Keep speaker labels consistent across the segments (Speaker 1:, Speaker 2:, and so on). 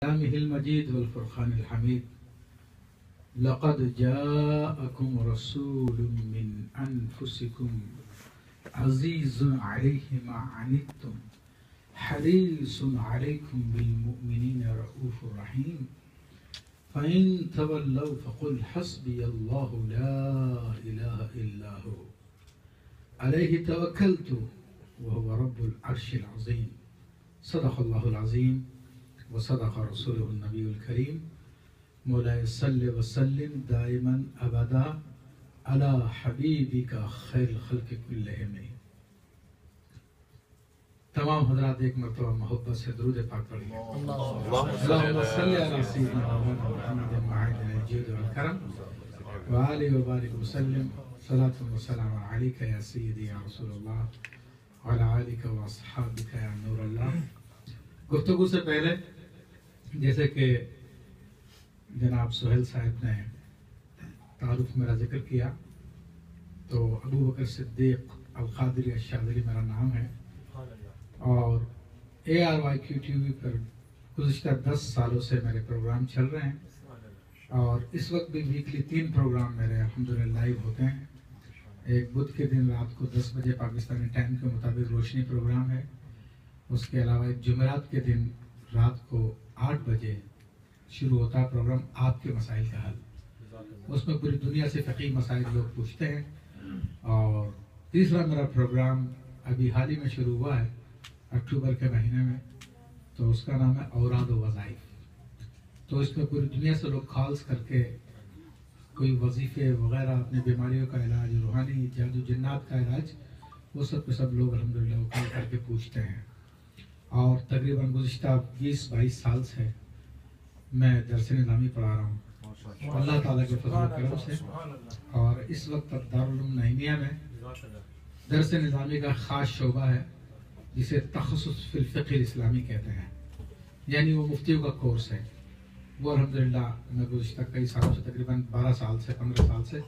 Speaker 1: कलामिहिल मजीद वल फुरक़ानिल हमीद। लक़द जाअकुम रसूलुम मिन अनफुसिकुम अज़ीज़ुन अलैहि मा अनित्तुम हरीसुन अलैकुम बिल मुमिनीना रऊफ़ुर रहीम। फ़इन तवल्लव फ़क़ुल हस्बियल्लाहु ला इलाहा इल्ला हु अलैहि तवक्कलतु व हुवा रब्बुल अर्शिल अज़ीम। सदक़ल्लाहुल अज़ीम व सदक़ रसूलुहुन नबियुल करीम। मौलाए सल्लि व सल्लिम दाइमन अबदा अला हबीबिका खैरुल खल्क़ि कुल्लिहिम। तमाम हज़रात एक मरतबा मोहब्बत से दुरूद पाक पढ़िए। अल्लाहुम्मा सल्लि अला सय्यिदिना मुहम्मदिन मअल जूद वल करम व आलिहि व बारिक व सल्लिम। सलातु व सलाम अलैका या सय्यदी या रसूलल्लाह व अला आलिका व अस्हाबिका या नूरल्लाह। गुफ्तगू से पहले जैसे कि जनाब सुहेल साहब ने तारुफ मेरा जिक्र किया, तो अबू बकर सिद्दीक अल क़ादरी अश-शाज़िली मेरा नाम है और ARYQ TV पर गुज़िश्ता 10 सालों से मेरे प्रोग्राम चल रहे हैं और इस वक्त भी वीकली 3 प्रोग्राम मेरे अल्हम्दुलिल्लाह लाइव होते हैं। एक बुध के दिन रात को 10 बजे पाकिस्तानी टाइम के मुताबिक रोशनी प्रोग्राम है। उसके अलावा एक जुमेरात के दिन रात को 8 बजे शुरू होता है प्रोग्राम आपके मसाइल का हल। उसमें पूरी दुनिया से फ़क़ीह मसाइल लोग पूछते हैं। और तीसरा मेरा प्रोग्राम अभी हाल ही में शुरू हुआ है अक्टूबर के महीने में, तो उसका नाम है औराद व वज़ाइफ। तो इसमें पूरी दुनिया से लोग कॉल्स करके कोई वजीफ़े वगैरह, अपनी बीमारियों का इलाज, रूहानी जादू जिन्नात का इलाज, वो सब के सब लोग अल्हम्दुलिल्लाह कॉल करके पूछते हैं। और तकरीबन गुज़िश्ता 20-22 साल से मैं दर्स निज़ामी पढ़ा रहा हूँ अल्लाह ताला के फज़ल व करम से। और इस वक्त दारुल उलूम नईमिया में दर्स निज़ामी का ख़ास शोबा है जिसे तख़स्सुस फ़िल फ़िक़्ह इस्लामी कहते हैं, यानी वो मुफ्तियों का कोर्स है। वो अल्हम्दुलिल्लाह मैं गुज़िश्ता कई सालों से, तकरीबन 12 साल से 15 साल से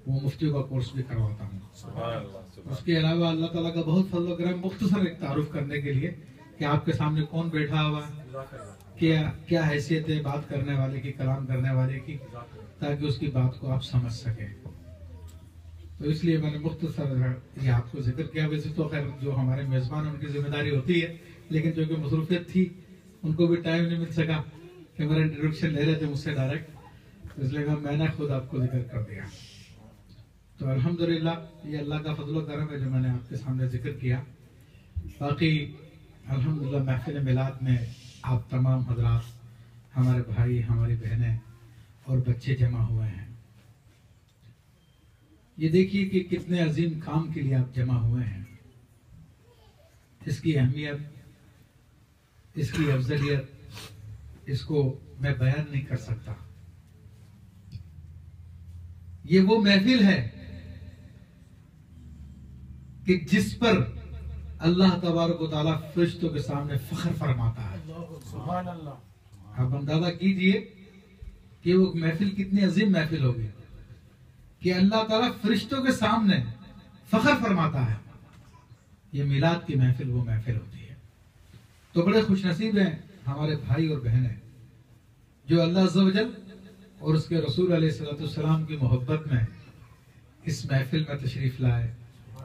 Speaker 1: वो मुफ्तियों का कोर्स भी करवाता हूँ। उसके अलावा अल्लाह ताला का बहुत फज़ल व करम, मुख्तसर एक तारुफ करने के लिए कि आपके सामने कौन बैठा हुआ है, क्या हैसियत है बात करने वाले की, कलाम करने वाले की, ताकि उसकी बात को आप समझ सकें। तो इसलिए मैंने मुख्तसर ये आपको जिक्र किया। वैसे तो खैर जो हमारे मेज़बान उनकी जिम्मेदारी होती है, लेकिन जो कि मसरूफियत थी उनको भी टाइम नहीं मिल सका कि मेरा इंट्रोडक्शन ले रहे थे मुझसे डायरेक्ट, तो इसलिए मैंने खुद आपको जिक्र कर दिया। तो अल्हम्दुलिल्लाह ये अल्लाह का फजल व करम है जो मैंने आपके सामने जिक्र किया। बाकी अल्हम्दुलिल्लाह महफिल मिलाद में आप तमाम हजरात, हमारे भाई, हमारी बहनें और बच्चे जमा हुए हैं। ये देखिए कि कितने अजीम काम के लिए आप जमा हुए हैं। इसकी अहमियत, इसकी अफजलियत, इसको मैं बयान नहीं कर सकता। ये वो महफिल है कि जिस पर अल्लाह तबारक व तआला फरिश्तों के सामने फख्र फरमाता है। सुभान अल्लाह। आप अंदाजा कीजिए कि वो महफिल कितनी अजीम महफिल होगी कि अल्लाह ताला फरिश्तों के सामने फख्र फरमाता है। ये मिलाद की महफिल वो महफिल होती है। तो बड़े खुशनसीब हैं हमारे भाई और बहनें जो अल्लाह अज़्ज़ व जल और उसके रसूल अलैहिस्सलाम की मोहब्बत में इस महफिल में तशरीफ लाए,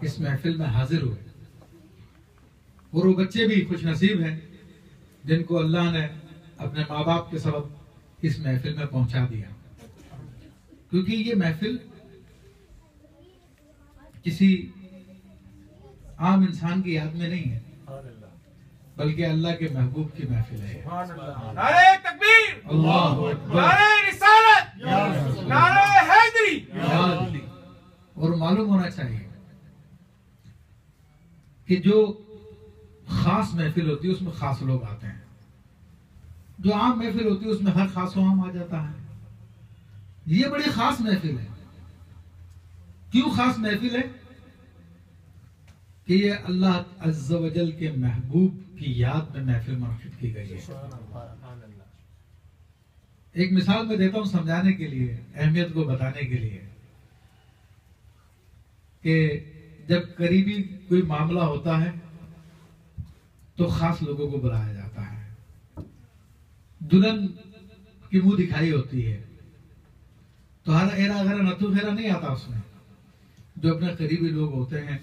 Speaker 1: इस महफिल में हाजिर हुए। और वो बच्चे भी खुशनसीब हैं जिनको अल्लाह ने अपने माँ बाप के सबब इस महफिल में पहुंचा दिया। क्योंकि ये महफिल किसी आम इंसान की याद में नहीं है, बल्कि अल्लाह के महबूब की महफिल है।
Speaker 2: नारे तकबीर,
Speaker 1: अल्लाहु अकबर,
Speaker 2: नारे रिसालत, नारे हैदरी।
Speaker 1: और मालूम होना चाहिए कि जो खास महफिल होती है उसमें खास लोग आते हैं। जो आम महफिल होती है उसमें हर खास आम आ जाता है। ये बड़ी खास महफिल है। क्यों खास महफिल है? कि ये अल्लाह अज़्ज़ व जल के महबूब की याद में महफिल मुनक़िद की गई है। एक मिसाल मैं देता हूं समझाने के लिए, अहमियत को बताने के लिए, कि जब करीबी कोई मामला होता है तो खास लोगों को बुलाया जाता है। दुल्हन की मुंह दिखाई होती है, तो हर एरा अगर नतु फेरा नहीं आता उसमें। जो अपने करीबी लोग होते हैं,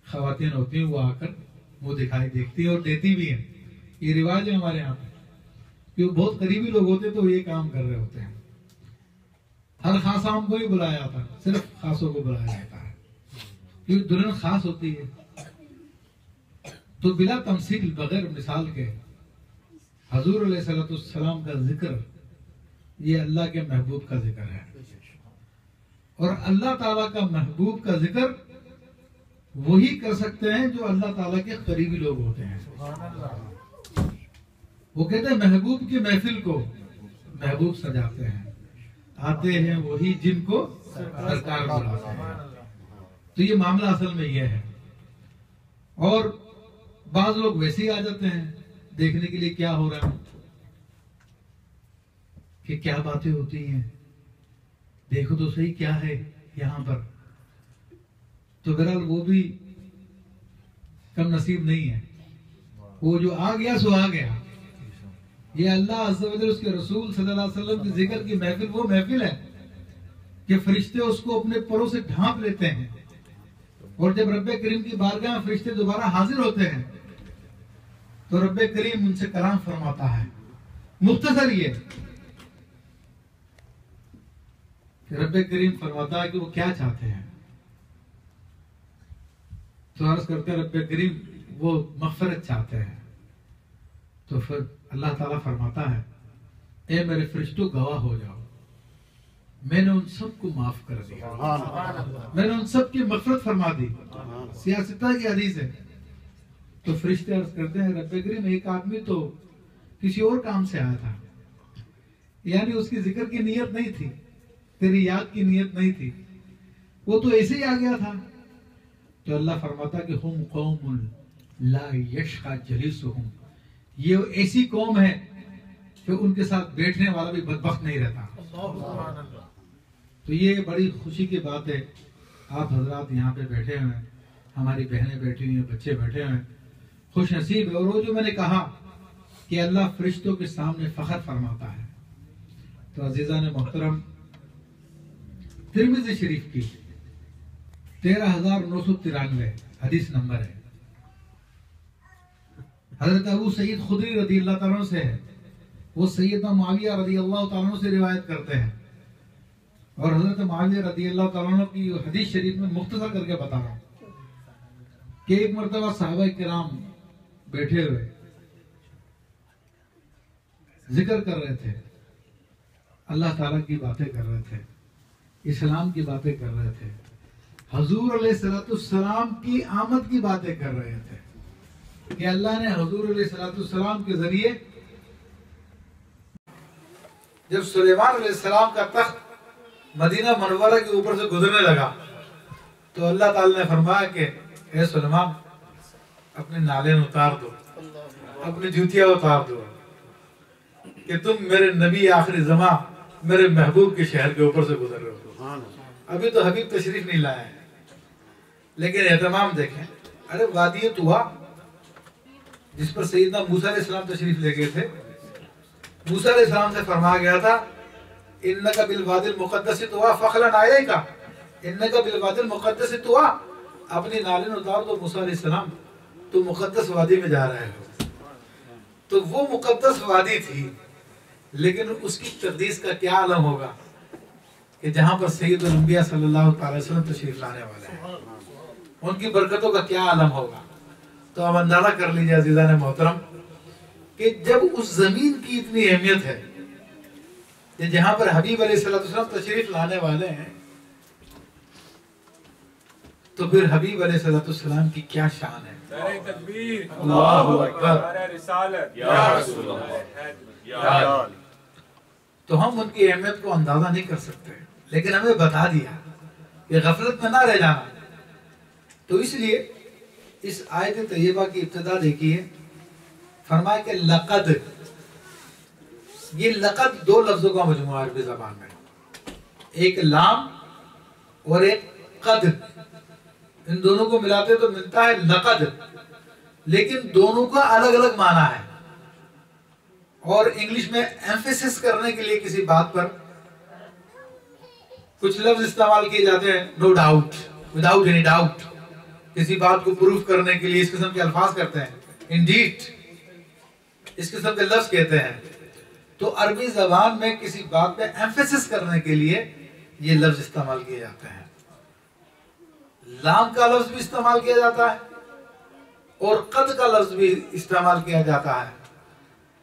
Speaker 1: खवातीन होती हैं, वो आकर मुंह दिखाई देखती है और देती भी है। ये रिवाज है हमारे यहाँ पे कि वो बहुत करीबी लोग होते तो ये काम कर रहे होते हैं। हर खास आम को ही बुलाया जाता है, सिर्फ खासों को बुलाया जाता है क्योंकि दुल्हन खास होती है। तो बिला तमसील, बगैर मिसाल के हजूर अलैहिस्सलाम का जिक्र ये अल्लाह के महबूब का जिक्र है। और अल्लाह ताला का महबूब का जिक्र वही कर सकते हैं जो अल्लाह ताला के करीबी लोग होते हैं। वो कहते हैं महबूब की महफिल को महबूब सजाते हैं, आते हैं वही जिनको सरकार बुलाते हैं। तो ये मामला असल में ये है। और बाज लोग वैसे ही आ जाते हैं देखने के लिए क्या हो रहा है, कि क्या बातें होती हैं, देखो तो सही क्या है यहाँ पर। तो बहरहाल वो भी कम नसीब नहीं है। वो जो आ गया सो आ गया। ये अल्लाह अज़्ज़ा व जल उसके रसूल सल्लल्लाहु अलैहि वसल्लम की जिक्र की महफिल वो महफिल है कि फरिश्ते उसको अपने परों से ढांप लेते हैं। और जब रब्बे करीम की बारगाह में फरिश्ते दोबारा हाजिर होते हैं तो रब्बे करीम उनसे कलाम फरमाता है। मुख्तसर ये रब्बे करीम फरमाता है कि वो क्या चाहते हैं। तो अर्ज करते हैं रब्बे करीम वो मग़फ़िरत चाहते हैं। तो फिर अल्लाह ताला फरमाता है, ए मेरे फरिश्तों गवाह हो जाओ, मैंने उन सबको माफ कर दिया, मैंने उन सब की मग़फ़िरत फरमा दी। सियासता की हदीस है। तो फरिश्ते अर्ज करते हैं रब्बे करीम एक आदमी तो किसी और काम से आया था, यानी उसकी जिक्र की नीयत नहीं थी, तेरी याद की नीयत नहीं थी, वो तो ऐसे ही आ गया था। तो अल्लाह फरमाता कि हुम कौमुन ला यश्का जलीसुहुम, ये ऐसी कौम है कि उनके साथ बैठने वाला भी बदबख्त नहीं रहता। तो ये बड़ी खुशी की बात है। आप हजरात यहाँ पे बैठे हुए हैं, हमारी बहनें बैठी हुई हैं, बच्चे बैठे हुए हैं, खुश नसीब है। और वो जो मैंने कहा कि अल्लाह फरिश्तों के सामने फख्र फरमाता है। तो अजीजा ने मोहतरम तिरमिज़ी शरीफ की 13,993 हदीस नंबर है। हजरत अबू सईद खुदरी रज़ी अल्लाह तआला से है। वो सैयदना मुआविया रज़ी अल्लाह तआला से रिवायत करते हैं। और हजरत मुआविया रज़ी अल्लाह तआला की हदीस शरीफ में मुख्तसर करके बता रहा हूँ कि एक मरतबा सहाबा किराम बैठे हुए जिक्र कर रहे थे, अल्लाह ताला की बातें कर रहे थे, इस्लाम की बातें कर रहे थे, हजूर अलैहिस्सलाम की आमद की बातें कर रहे थे कि अल्लाह ने हजूर अलैहिस्सलाम के जरिए जब सुलेमान अलैहिस्सलाम का तख्त मदीना मनवरा के ऊपर से गुजरने लगा तो अल्लाह ताला ने फरमाया कि ए सुलेमान अपने नालेन उतार दो, अपनी जूतियां उतार दो कि तुम मेरे नबी आखिरी ज़मा मेरे महबूब के शहर के ऊपर से गुजर रहे हो। अभी तो हबीब तशरीफ नहीं लाए हैं, लेकिन एहतमाम देखें। अरे वादी तुआ जिस पर सैयदना मूसा अलैहिस्सलाम तशरीफ ले गए थे, मूसा अलैहिस्सलाम से फरमाया गया था इन्नका बिल वादिल मुक़द्दस तुआ फ़ख़लन आयैका, इन्नका बिल वादिल मुक़द्दस तुआ, अपनी नालिन उतार दो मूसा अलैहिस्सलाम, तुम मुक़द्दस वादी में जा रहे हो। तो वो मुक़द्दस वादी थी, लेकिन उसकी तक़दीस का क्या आलम होगा कि जहां पर सैयदुल अंबिया सल्लल्लाहु अलैहि वसल्लम तशरीफ लाने वाले हैं, उनकी बरकतों का क्या आलम होगा। तो अब अंदाजा कर लीजिए अज़ीज़ान मोहतरम कि जब उस जमीन की इतनी अहमियत है कि जहां पर हबीब अलैहिस्सलाम तशरीफ लाने वाले हैं, तो फिर हबीब अलैहिस्सलाम की क्या शान है। अल्लाहु अकबर। तो हम उनकी अहमियत को अंदाजा नहीं कर सकते, लेकिन हमें बता दिया कि गफलत में ना रह जाना। तो इसलिए इस आयत तैयबा की इब्तिदा देखिए, फरमाया कि लक़द, ये लक़द दो लफ्जों का मजमुआ अरबी ज़बान में, एक लाम और एक कद, इन दोनों को मिलाते तो मिलता है लक़द, लेकिन दोनों का अलग अलग माना है। और इंग्लिश में एम्फेसिस करने के लिए किसी बात पर कुछ लफ्ज इस्तेमाल किए जाते हैं, no doubt, without any doubt, किसी बात को प्रूफ करने के लिए इस किस्म के अल्फाज करते हैं, इंडीड, इस किस्म के लफ्ज कहते हैं। तो अरबी जबान में किसी बात पे एम्फेसिस करने के लिए ये लफ्ज इस्तेमाल किए जाते हैं। लाम का लफ्ज भी इस्तेमाल किया जाता है और कद का लफ्ज भी इस्तेमाल किया जाता है।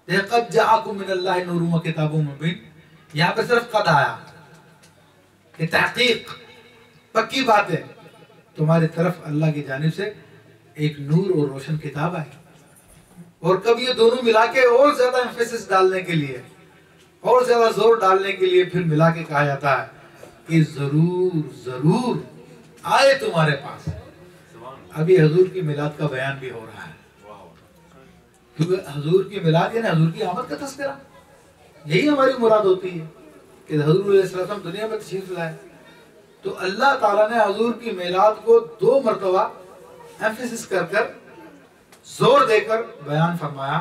Speaker 1: जैसे कद जाअकुम मिनल्लाहि नूरुम व किताबुम मुबीन, यहाँ पे सिर्फ कद आया कि तहकीक, पक्की बात है, तुम्हारी तरफ अल्लाह की जानिब से एक नूर और रोशन किताब आई। और कब ये दोनों मिला के और ज्यादा एम्फेसिस डालने के लिए, और ज्यादा जोर डालने के लिए फिर मिला के कहा जाता है कि जरूर जरूर आए तुम्हारे पास। अभी हजूर की मिलाद का बयान भी हो रहा है, क्योंकि हजूर की मिलाद यानी हजूर की आमद का तस्करा, यही हमारी मुराद होती है कि हजूर अलैहि सल्लम दुनिया में तशरीफ लाए। तो अल्लाह ताला ने हजूर की मिलाद को 2 मरतबा एम्फेसिस कर कर, जोर देकर बयान फरमाया,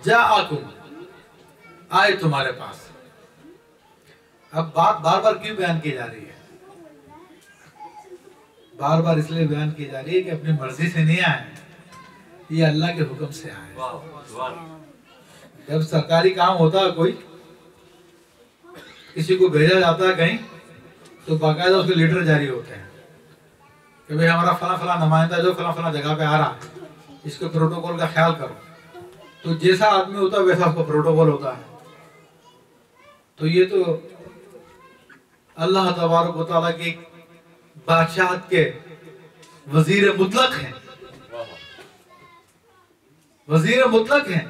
Speaker 1: जाअकुम, आए तुम्हारे पास। अब बात बार बार क्यों बयान की जा रही है? बार बार इसलिए बयान की जा रही है कि अपनी मर्जी से नहीं आए, ये अल्लाह के हुक्म से आए। जब सरकारी काम होता है, कोई किसी को भेजा जाता है कहीं, तो बाकायदा उसके लीडर जारी होते हैं कि भाई हमारा फला फला नुमाइंदा जो फला फला जगह पे आ रहा है, इसके प्रोटोकॉल का ख्याल करो। तो जैसा आदमी होता है वैसा उसका प्रोटोकॉल होता है। तो ये तो अल्लाह तबारक व तआला की बादशाहत के वजीर मुतलक हैं, वजीर मुतलक हैं,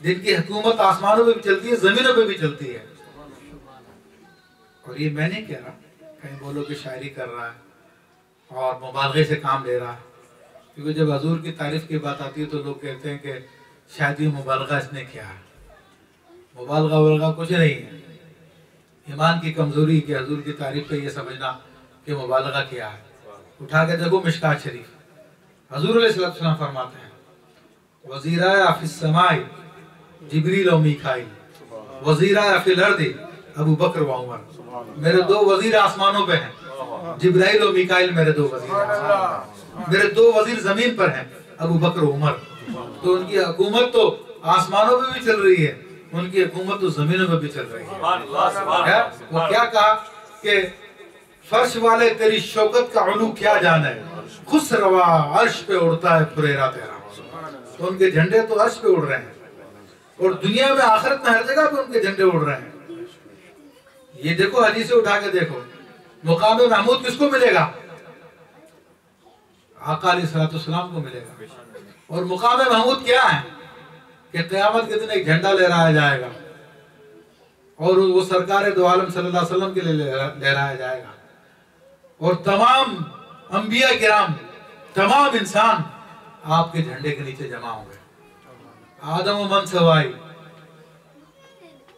Speaker 1: जिनकी हुकूमत आसमानों पे भी चलती है, जमीनों पे भी चलती है। और ये मैं नहीं कह रहा, कहीं बोलो कि शायरी कर रहा है और मुबालगे से काम ले रहा है, क्योंकि जब हजूर की तारीफ की बात आती है तो लोग कहते हैं कि शायद ये मुबालगा इसने किया है। मुबालगा वबालगा कुछ नहीं है, ईमान की कमजोरी कि हजूर की तारीफ पे ये समझना कि मुबालगा किया है। उठा के देखो मिशकात शरीफ, हजूर अलैहि सल्लम फरमाते हैं, वज़ीरा फिस समाई जिब्रील व मीकाईल, वज़ीरा फिल अर्दी अबू बकर व उमर। मेरे 2 वजीर आसमानों पे हैं, जिब्राइल और मीकाईल मेरे 2 वजीर। मेरे 2 वजीर जमीन पर हैं, अबू बकर उमर। तो उनकी हुकूमत तो आसमानों पे भी चल रही है, उनकी हुकूमत तो जमीनों पे भी चल रही है। वो क्या कहा कि फर्श वाले तेरी शौकत का उलू क्या जाने, खुश रवा अर्श पे उड़ता है फुरेरा तेरा। तो उनके झंडे तो अर्श पे उड़ रहे हैं, और दुनिया में आखिरत में हर जगह पे उनके झंडे उड़ रहे हैं। ये देखो हदीसें उठा के देखो, मुकाम महमूद किसको मिलेगा? आका अलैहिस्सलाम को मिलेगा। और मुकाम महमूद क्या है कि क़यामत के दिन एक झंडा लहराया जाएगा और वो सरकार दो आलम सल्लल्लाहु अलैहि वसल्लम के लिए लहराया जाएगा। और तमाम अंबिया किराम, तमाम इंसान आपके झंडे के नीचे जमा होंगे। आदम व मन सवाई,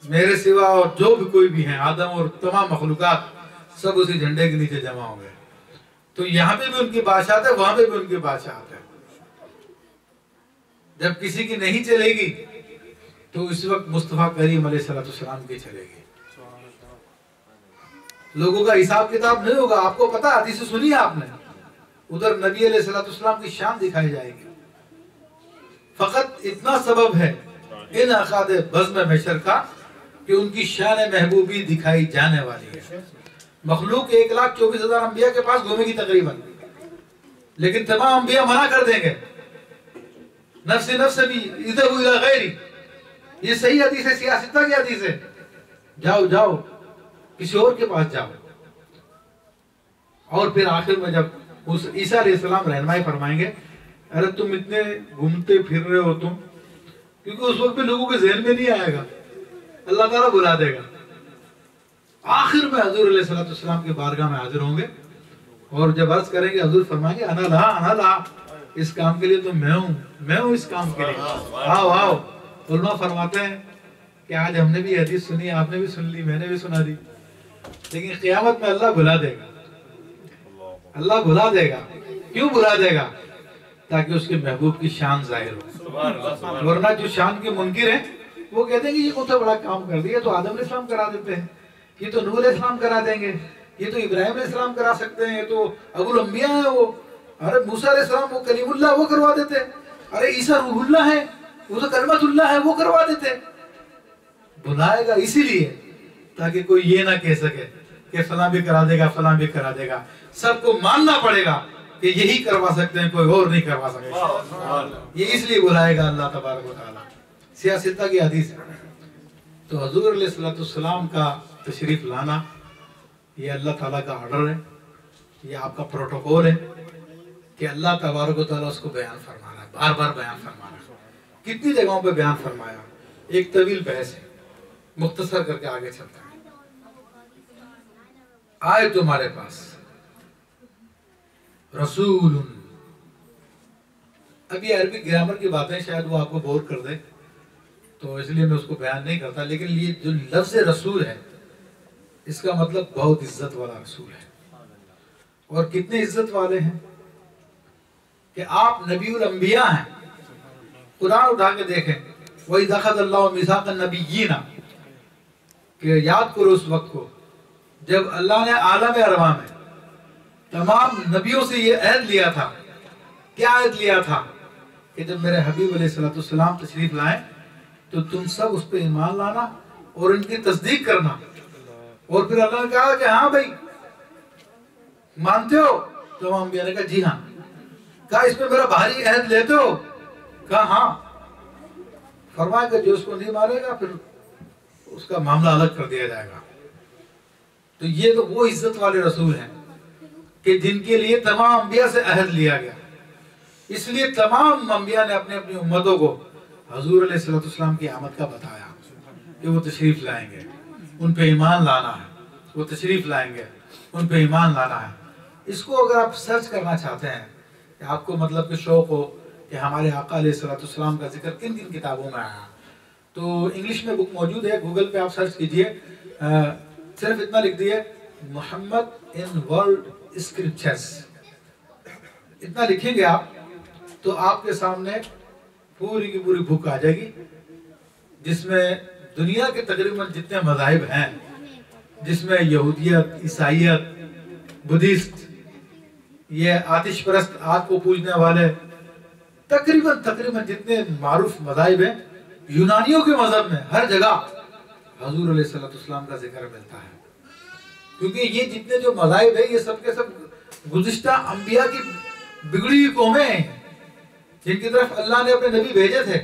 Speaker 1: मेरे सिवा और जो भी कोई भी हैं, आदम और तमाम मखलूकात सब उसी झंडे के नीचे जमा होंगे। तो यहाँ पे भी उनकी बादशाहत है, वहां पे भी उनकी बादशाहत है। जब किसी की नहीं चलेगी तो इस वक्त मुस्तफा करीम अलैहिस्सलाम की चलेगी। लोगों का हिसाब किताब नहीं होगा। आपको पता, हदीस सुनी आपने, उधर नबी अलैहिस्सलाम की शान दिखाई जाएगी। फकत इतना सबब है इन अकाद बज़्म महशर का कि उनकी शान महबूबी दिखाई जाने वाली है। मखलूक 1,24,000 अंबिया के पास घूमेगी तकरीबन, लेकिन तमाम अंबिया मना कर देंगे, नफ्से नफ्से भी इधर इला गैरी। ये सही हदीस है, सियासत की हदीस है। जाओ जाओ किसी और के पास जाओ। और फिर आखिर में जब उस ईसा अलैहिस्सलाम रहनुमाई फरमाएंगे, अरे तुम इतने घूमते फिर रहे हो तुम, क्योंकि उस वक्त भी लोगों के ज़हन में नहीं आएगा, अल्लाह ताला बुला देगा। आखिर में हजूर अलैहिस्सलाम की बारगाह में हाजिर होंगे और जब अर्ज करेंगे, हजूर फरमाएंगे अना ला, इस काम के लिए तो मैं हूँ इस काम के लिए, आओ आओ। उलमा फरमाते हैं कि आज हमने भी हदीस सुनी, आपने भी सुन ली, मैंने भी सुना दी, लेकिन क़यामत में अल्लाह भुला देगा। अल्लाह भुला देगा। क्यों भुला देगा? ताकि उसके महबूब की शान जाहिर हो। वरना जो शान के मुनकिर हैं वो कहते हैं कि ये कौन सा बड़ा काम कर दिया, तो आदम अलैहिस्सलाम करा देते हैं, ये तो नूह अलैहिस्सलाम करा देंगे, ये तो इब्राहिम अलैहिस्सलाम करा सकते हैं, ये तो अबुल अंबिया है वो, अरे मूसा अलैहिस्सलाम वो कलीमुल्लाह वो करवा देते, अरे ईसा रूहुल्लाह है वो तो कलमतुल्लाह है वो करवा देते। बुलाएगा इसीलिए ताकि कोई ये ना कह सके कि फलां भी करा देगा, फलां भी करा देगा। सबको मानना पड़ेगा कि यही करवा सकते हैं, कोई और नहीं करवा सकते। ये इसलिए बुलाएगा अल्लाह तबारक व तआला। सियासत की हदीस है। तो हुजूर अलैहिस्सलाम का तशरीफ लाना ये अल्लाह ताला का ऑर्डर है, ये आपका प्रोटोकॉल है कि अल्लाह तबारक व तआला उसको बयान फरमा रहा है, बार बार बयान फरमा रहा है। कितनी जगहों पे बयान फरमाया, एक तवील बहस है, मुख्तसर करके आगे चलता है। आए तुम्हारे पास रसूल, अभी अरबी ग्रामर की बातें शायद वो आपको बोर कर दे, तो इसलिए मैं उसको बयान नहीं करता। लेकिन ये जो लफ्ज़ रसूल है, इसका मतलब बहुत इज्जत वाला रसूल है। और कितने इज्जत वाले हैं कि आप नबीउल अंबिया हैं। कुरान उठा के देखें, वही दखलल्लाहु मिसाक़न नबिय्यीना, कि याद करो उस वक्त को जब अल्लाह ने आलम अरवा में तमाम नबियों से ये अहद लिया था। क्या अहद लिया था कि जब मेरे हबीब अलैहिस्सलाम तशरीफ लाएं तो तुम सब उस पर ईमान लाना और इनकी तस्दीक करना। और फिर अल्लाह ने कहा कि हाँ भाई मानते हो? तमाम अंबिया ने कहा जी हाँ। कहा इस पे मेरा भारी अहद लेते हो? कहा हाँ। फरमाया कि जो उसको नहीं मारेगा फिर उसका मामला अलग कर दिया जाएगा। तो ये तो वो इज्जत वाले रसूल हैं कि जिनके लिए तमाम अंबिया से अहद लिया गया। इसलिए तमाम अंबिया ने अपनी अपनी उम्मतों को हुजूर अलैहिस्सलाम की आमद का बताया कि वो तशरीफ लाएंगे, उन पे ईमान लाना है, वो तशरीफ लाएंगे, उन पे ईमान लाना है। इसको अगर आप सर्च करना चाहते हैं कि आपको मतलब कि शौक हो कि हमारे आका अलैहिस्सलाम का जिक्र किन किन किताबों में आया, तो इंग्लिश में बुक मौजूद है, गूगल पे आप सर्च कीजिए, सिर्फ इतना लिख दिए मोहम्मद इन वर्ल्ड स्क्रिप्चर्स, इतना लिखेंगे आप तो आपके सामने पूरी की पूरी बुक आ जाएगी, जिसमें दुनिया के तकरीबन जितने मज़ाहिब हैं, जिसमें यहूदियत, ईसाइयत, बुद्धिस्ट, ये आतिश परस्त, आग को पूजने वाले, तकरीबन जितने मारूफ मज़ाहिब हैं, यूनानियों के मजहब में हर जगह हुजूर अलैहिस्सलाम का जिक्र मिलता है। क्योंकि ये जितने जो मज़ाहिब है ये सब के सब गुज़िश्ता अंबिया की बिगड़ी हुई कौमें हैं जिनकी तरफ अल्लाह ने अपने नबी भेजे थे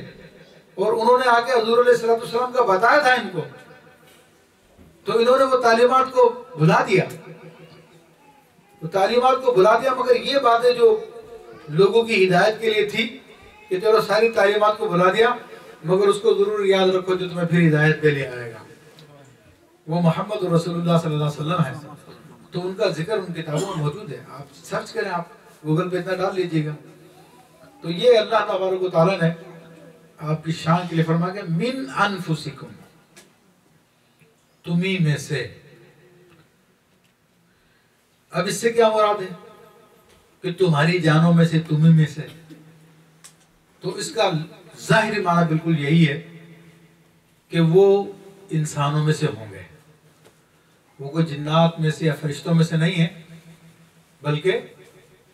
Speaker 1: और उन्होंने आके हुजूर अलैहिस्सलाम का बताया था इनको, तो इन्होंने वो तालीमात को भुला दिया, मगर ये बातें जो लोगों की हिदायत के लिए थी कि चलो सारी तालीमात को भुला दिया, मगर उसको जरूर याद रखो जो तुम्हें फिर हिदायत पे ले आएगा, वो मोहम्मद रसूलुल्लाह सल्लल्लाहु अलैहि वसल्लम है। तो उनका जिक्र उन किताबों में मौजूद है, आप सर्च करें, आप गूगल पे इतना डाल लीजिएगा। तो ये अल्लाह तबारक व तआला ने आपकी शान के लिए फरमाया कि मिन अनफुसिकुम, तुम्ही में से। अब इससे क्या मुराद है कि तुम्हारी जानों में से, तुम्ही में से, तो इसका जाहिरी माना बिल्कुल यही है कि वो इंसानों में से होंगे, वो कोई जिन्नात में से या फरिश्तों में से नहीं है, बल्कि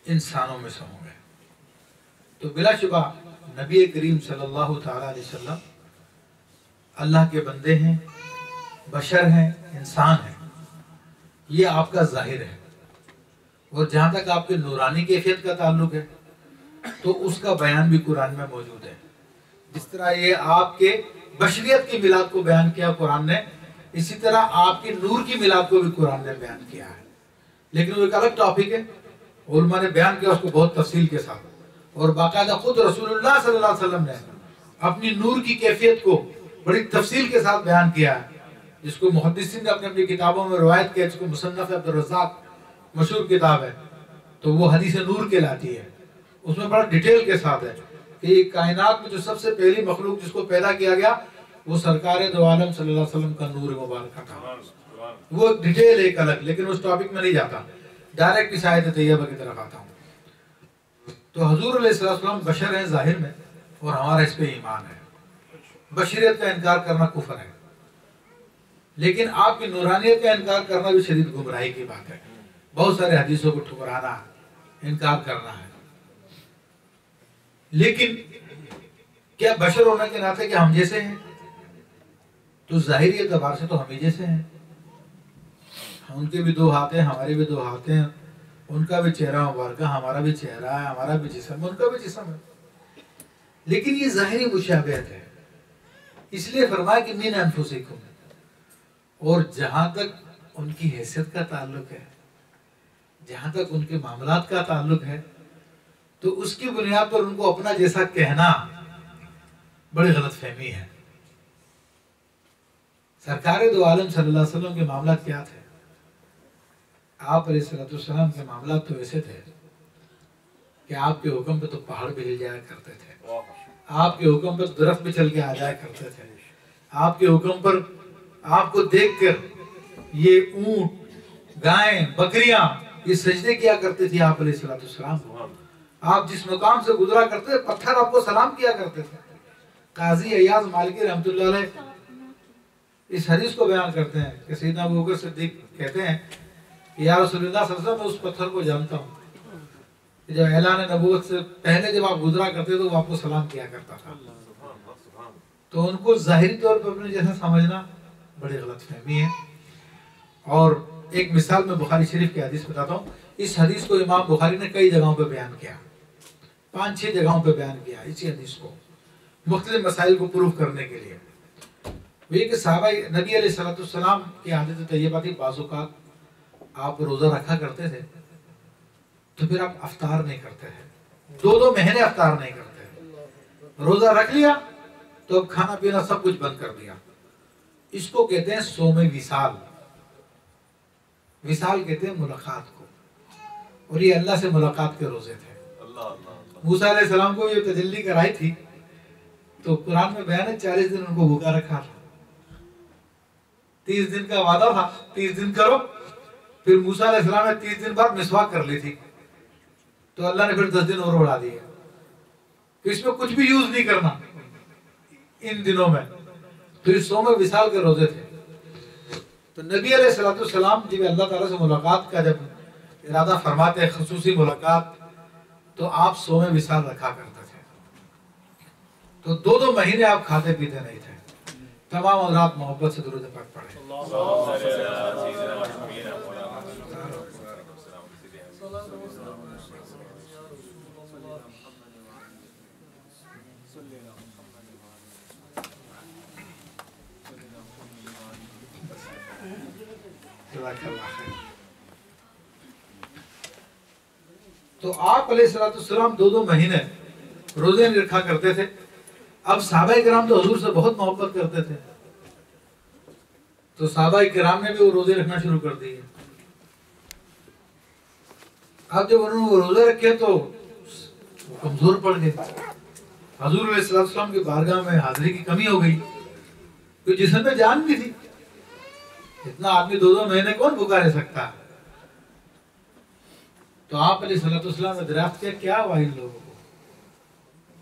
Speaker 1: इंसानों में से होंगे। तो बिलाशुबा नबी करीम सल्लल्लाहु तआला अलैहि वसल्लम अल्लाह के बंदे हैं, बशर हैं, इंसान हैं, ये आपका जाहिर है। और जहाँ तक आपके नूरानी कैफियत का ताल्लुक है तो उसका बयान भी कुरान में मौजूद है। जिस तरह ये आपके बशरियत की मिलाद को बयान किया कुरान ने, इसी तरह आपके नूर की मिलाद को भी कुरान ने बयान किया है। लेकिन वो एक अलग टॉपिक है, उलमा ने बयान किया उसको बहुत तफसील के साथ, और बाकायदा खुद रसूलुल्लाह सल्लल्लाहु अलैहि वसल्लम ने अपनी नूर की कैफियत को बड़ी तफसील के साथ बयान किया है, जिसको मुहद्दिसीन ने अपनी अपनी किताबों में रवायत किया, जिसको मुसन्नफ अब्दुर रज़्ज़ाक़ मशहूर किताब है, तो वो हदीस नूर कहलाती है। उसमें बड़ा डिटेल के साथ है कि कायनात में जो सबसे पहली मखलूक जिसको पैदा किया गया वो सरकार दो आलम सल्लल्लाहु अलैहि वसल्लम का नूर मुबारक था। वो डिटेल एक अलग, लेकिन उस टॉपिक में नहीं जाता, डायरेक्ट इस आयत तैयबा की तरफ आता हूँ। तो हुजूर अलैहिस्सलाम बशर हैं जाहिर में, और हमारा इस पे ईमान है। बशरियत का इनकार करना कुफर है, लेकिन आपकी नूरानियत का इनकार करना भी शदीद गुमराही की बात है। बहुत सारे हदीसों को ठुकराना, इनकार करना है। लेकिन क्या बशर होने के नाते क्या हम जैसे हैं? तो जाहिरी एतबार से तो हम ही जैसे हैं। उनके भी दो हाथ हैं, हमारे भी दो हाथ हैं, उनका भी चेहरा मुबारक, हमारा भी चेहरा है, हमारा भी जिस्म, उनका भी जिस्म है। लेकिन ये जाहिरी मुशाबहत है, इसलिए फरमाया कि मिन अनफुसिकुम। और जहां तक उनकी हैसियत का ताल्लुक है, जहां तक उनके मामलात का ताल्लुक है, तो उसकी बुनियाद पर उनको अपना जैसा कहना बड़ी गलत फहमी है। सरकार दो आलम सल्लल्लाहु अलैहि वसल्लम के मामलात क्या थे? आप अलैहिस्सलाम के मामलात तो ऐसे थे कि आपके हुक्म पे तो पहाड़ भी हिल जाया करते थे, आपके हुक्म पर दरख्त भी चल के आ जाया करते थे, आपके हुक्म पर आपको देखकर ये ऊंट, गायें, बकरियां ये सजदे किया करते थे आप अलैहिस्सलाम को। आप जिस मुकाम से गुजरा करते थे पत्थर आपको सलाम किया करते थे। काजी अय्याज मालिकी रहमतुल्लाह अलैह इस हदीस को बयान करते हैं कि सैयदना अबू बकर सिद्दीक कहते हैं या रसूलुल्लाह सल्लल्लाहु अलैहि वसल्लम, मैं उस पत्थर को जानता हूँ जब ऐलान नबूवत से पहले जब आप गुजरा करते तो वो आपको सलाम किया करता था। तो उनको जाहिरी तौर पर अपने जैसा समझना बड़ी गलत फहमी है। और एक मिसाल में बुखारी शरीफ की हदीस बताता हूँ। इस हदीस को इमाम बुखारी ने कई जगहों पर बयान किया, 5-6 जगहों पर बयान किया इसी हदीस को मुख्तलिफ मसाइल को प्रूव करने के लिए। वे कि सहाबा नबी अलैहिस्सलाम की आदत तैयबा थी, बाज़ आप रोजा रखा करते थे तो फिर आप अफ्तार नहीं करते हैं, 2-2 महीने अफ्तार नहीं करते। रोजा रख लिया तो अब खाना पीना सब कुछ बंद कर दिया। इसको कहते हैं सोमे विसाल। विसाल कहते हैं मुलाकात को, और ये अल्लाह से मुलाकात के रोजे थे। मूसा अलैहिस्सलाम को ये तजल्ली कराई थी तो कुरान में बयान है 40 दिन उनको भूखा रखा था। 30 दिन का वादा था, 30 दिन करो। फिर मूसा अलैहिस्सलाम ने 30 दिन बाद मिसवाक कर ली थी, तो अल्लाह ने फिर 10 दिन और बढ़ा दिए। तो इसमें कुछ भी यूज नहीं करना इन दिनों में। तो इस सोम विसाल के रोजे थे। तो नबी अलैहिस्सलाम जब अल्लाह ताला से मुलाकात का जब इरादा फरमाते हैं, खुसूसी मुलाकात, तो आप सोम विसाल रखा करते थे। तो 2-2 महीने आप खाते पीते नहीं थे। तमाम हज़रात मोहब्बत से दुरूद पाक पढ़े। तो आप अलैहिस्सलाम 2-2 महीने रोजे नहीं रखा करते थे। अब सहाबाए किराम तो हुजूर से बहुत मोहब्बत करते थे, तो सहाबाए किराम ने भी वो रोजे रखना शुरू कर दिए। अब जब उन्होंने वो रोजे रखे तो वो कमजोर पड़ गए। हुजूर अलैहिस्सलाम की बारगाह में हाजिरी की कमी हो गई, तो जिस्म में जान भी थी। इतना आदमी 2-2 महीने कौन भूखा रह सकता है? तो आप अलैहिस्सलाम ने दरियाफ्त किया क्या हुआ इन लोगों को?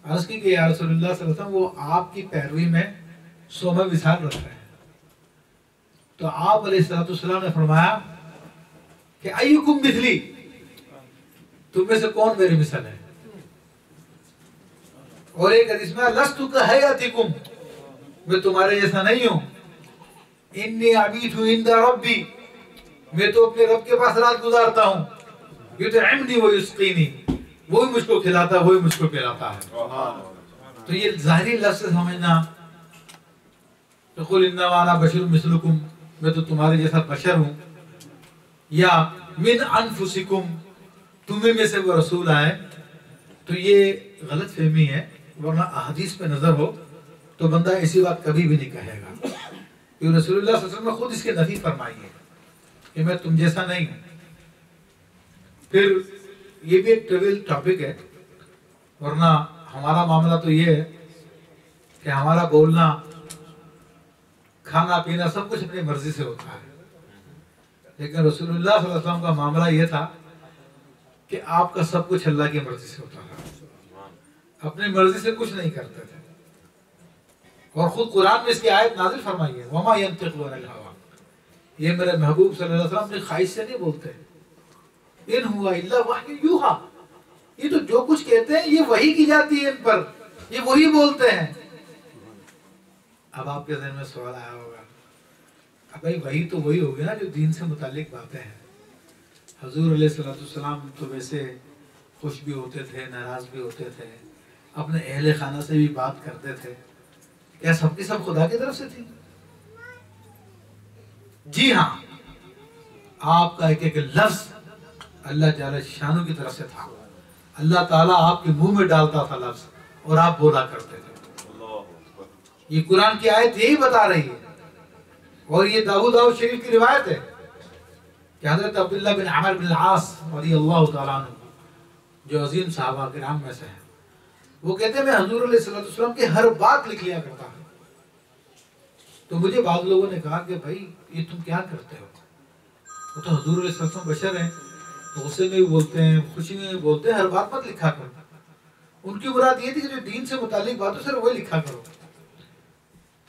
Speaker 1: अर्ज की या रसूलुल्लाह सल्लल्लाहु अलैहि वसल्लम, वो आपकी पैरवी में सोम विसाल रख रहे हैं। तो आप अलैहिस्सलाम ने फरमाया कि अय्युकुम मिथली, तुम में से कौन मेरी मिसल है? और एक हदीस में लस्तु कहयतिकुम, मैं तुम्हारे जैसा नहीं हूं। इन्नी अबीतु इंदा रब्बी, मैं तो अपने रब के पास रात गुजारता हूं। युतइमनी व युस्कीनी, वो ही मुझको खिलाता है, वो ही मुझको पिलाता है। तो ये जाहिरी लफ्ज़ से समझना, तो कुल इन्नमा अना बशरुम मिस्लुकुम, मैं तो तुम्हारे जैसा बशर हूं, या मिन अनफुसिकुम, तुम्हें में से वो रसूल आए, तो ये गलत फहमी है। वरना अहदीस पे नजर हो तो बंदा ऐसी बात कभी भी नहीं कहेगा, क्योंकि रसूलुल्लाह सल्लल्लाहु अलैहि वसल्लम ने खुद इसके नफी फरमाई है कि मैं तुम जैसा नहीं हूं। फिर ये भी एक ट्रिवियल टॉपिक है, वरना हमारा मामला तो ये है कि हमारा बोलना, खाना पीना सब कुछ अपनी मर्जी से होता है। लेकिन रसूलुल्लाह सल्लल्लाहु अलैहि वसल्लम का मामला ये था कि आपका सब कुछ अल्लाह की मर्जी से होता था, अपनी मर्जी से कुछ नहीं करते थे। और खुद कुरान में इसकी आयत नाजिल फरमाई है, वमा यंतिक़ु अनिल हवा, ये मेरे महबूब सल्लल्लाहु अलैहि वसल्लम अपनी ख्वाहिश से नहीं बोलते, इन हुआ इल्ला वही यूहा, ये तो जो कुछ कहते हैं ये वही की जाती है इन पर, ये वही बोलते हैं। अब आपके ज़हन में सवाल आया होगा, अब भाई वही तो वही होगी ना जो दीन से मुतालिक बातें हैं। हजूर अलैहिस्सलाम तो वैसे खुश भी होते थे, नाराज भी होते थे, अपने अहले खाना से भी बात करते थे, क्या सबकी सब खुदा की तरफ से थी? जी हाँ, आपका एक एक लफ्ज अल्लाह जल्ल शानु की तरफ से था। अल्लाह ताला आपके मुंह में डालता था लफ्ज और आप बोला करते थे। ये कुरान की आयत यही बता रही है। और ये दाऊद शरीफ की रिवायत है कि हजरत अब्दुल्लाह बिन अमर बिन आस रज़ियल्लाहु ताला अन्हु जो अजीम सहाबा किराम में से हैं, वो कहते हैं मैं हजूर अलैहि वसल्लम की हर बात लिख लिया करता हूँ। तो मुझे बाद लोगों ने कहा कि भाई ये तुम क्या करते हो, वो तो हजूर अलैहि वसल्लम बशर हैं, तो गुस्से में भी बोलते हैं, खुशी में भी बोलते हैं, हर बात मत लिखा करो। उनकी मुराद ये थी कि जो दीन से मुतालिक बात हो सर वही लिखा करो।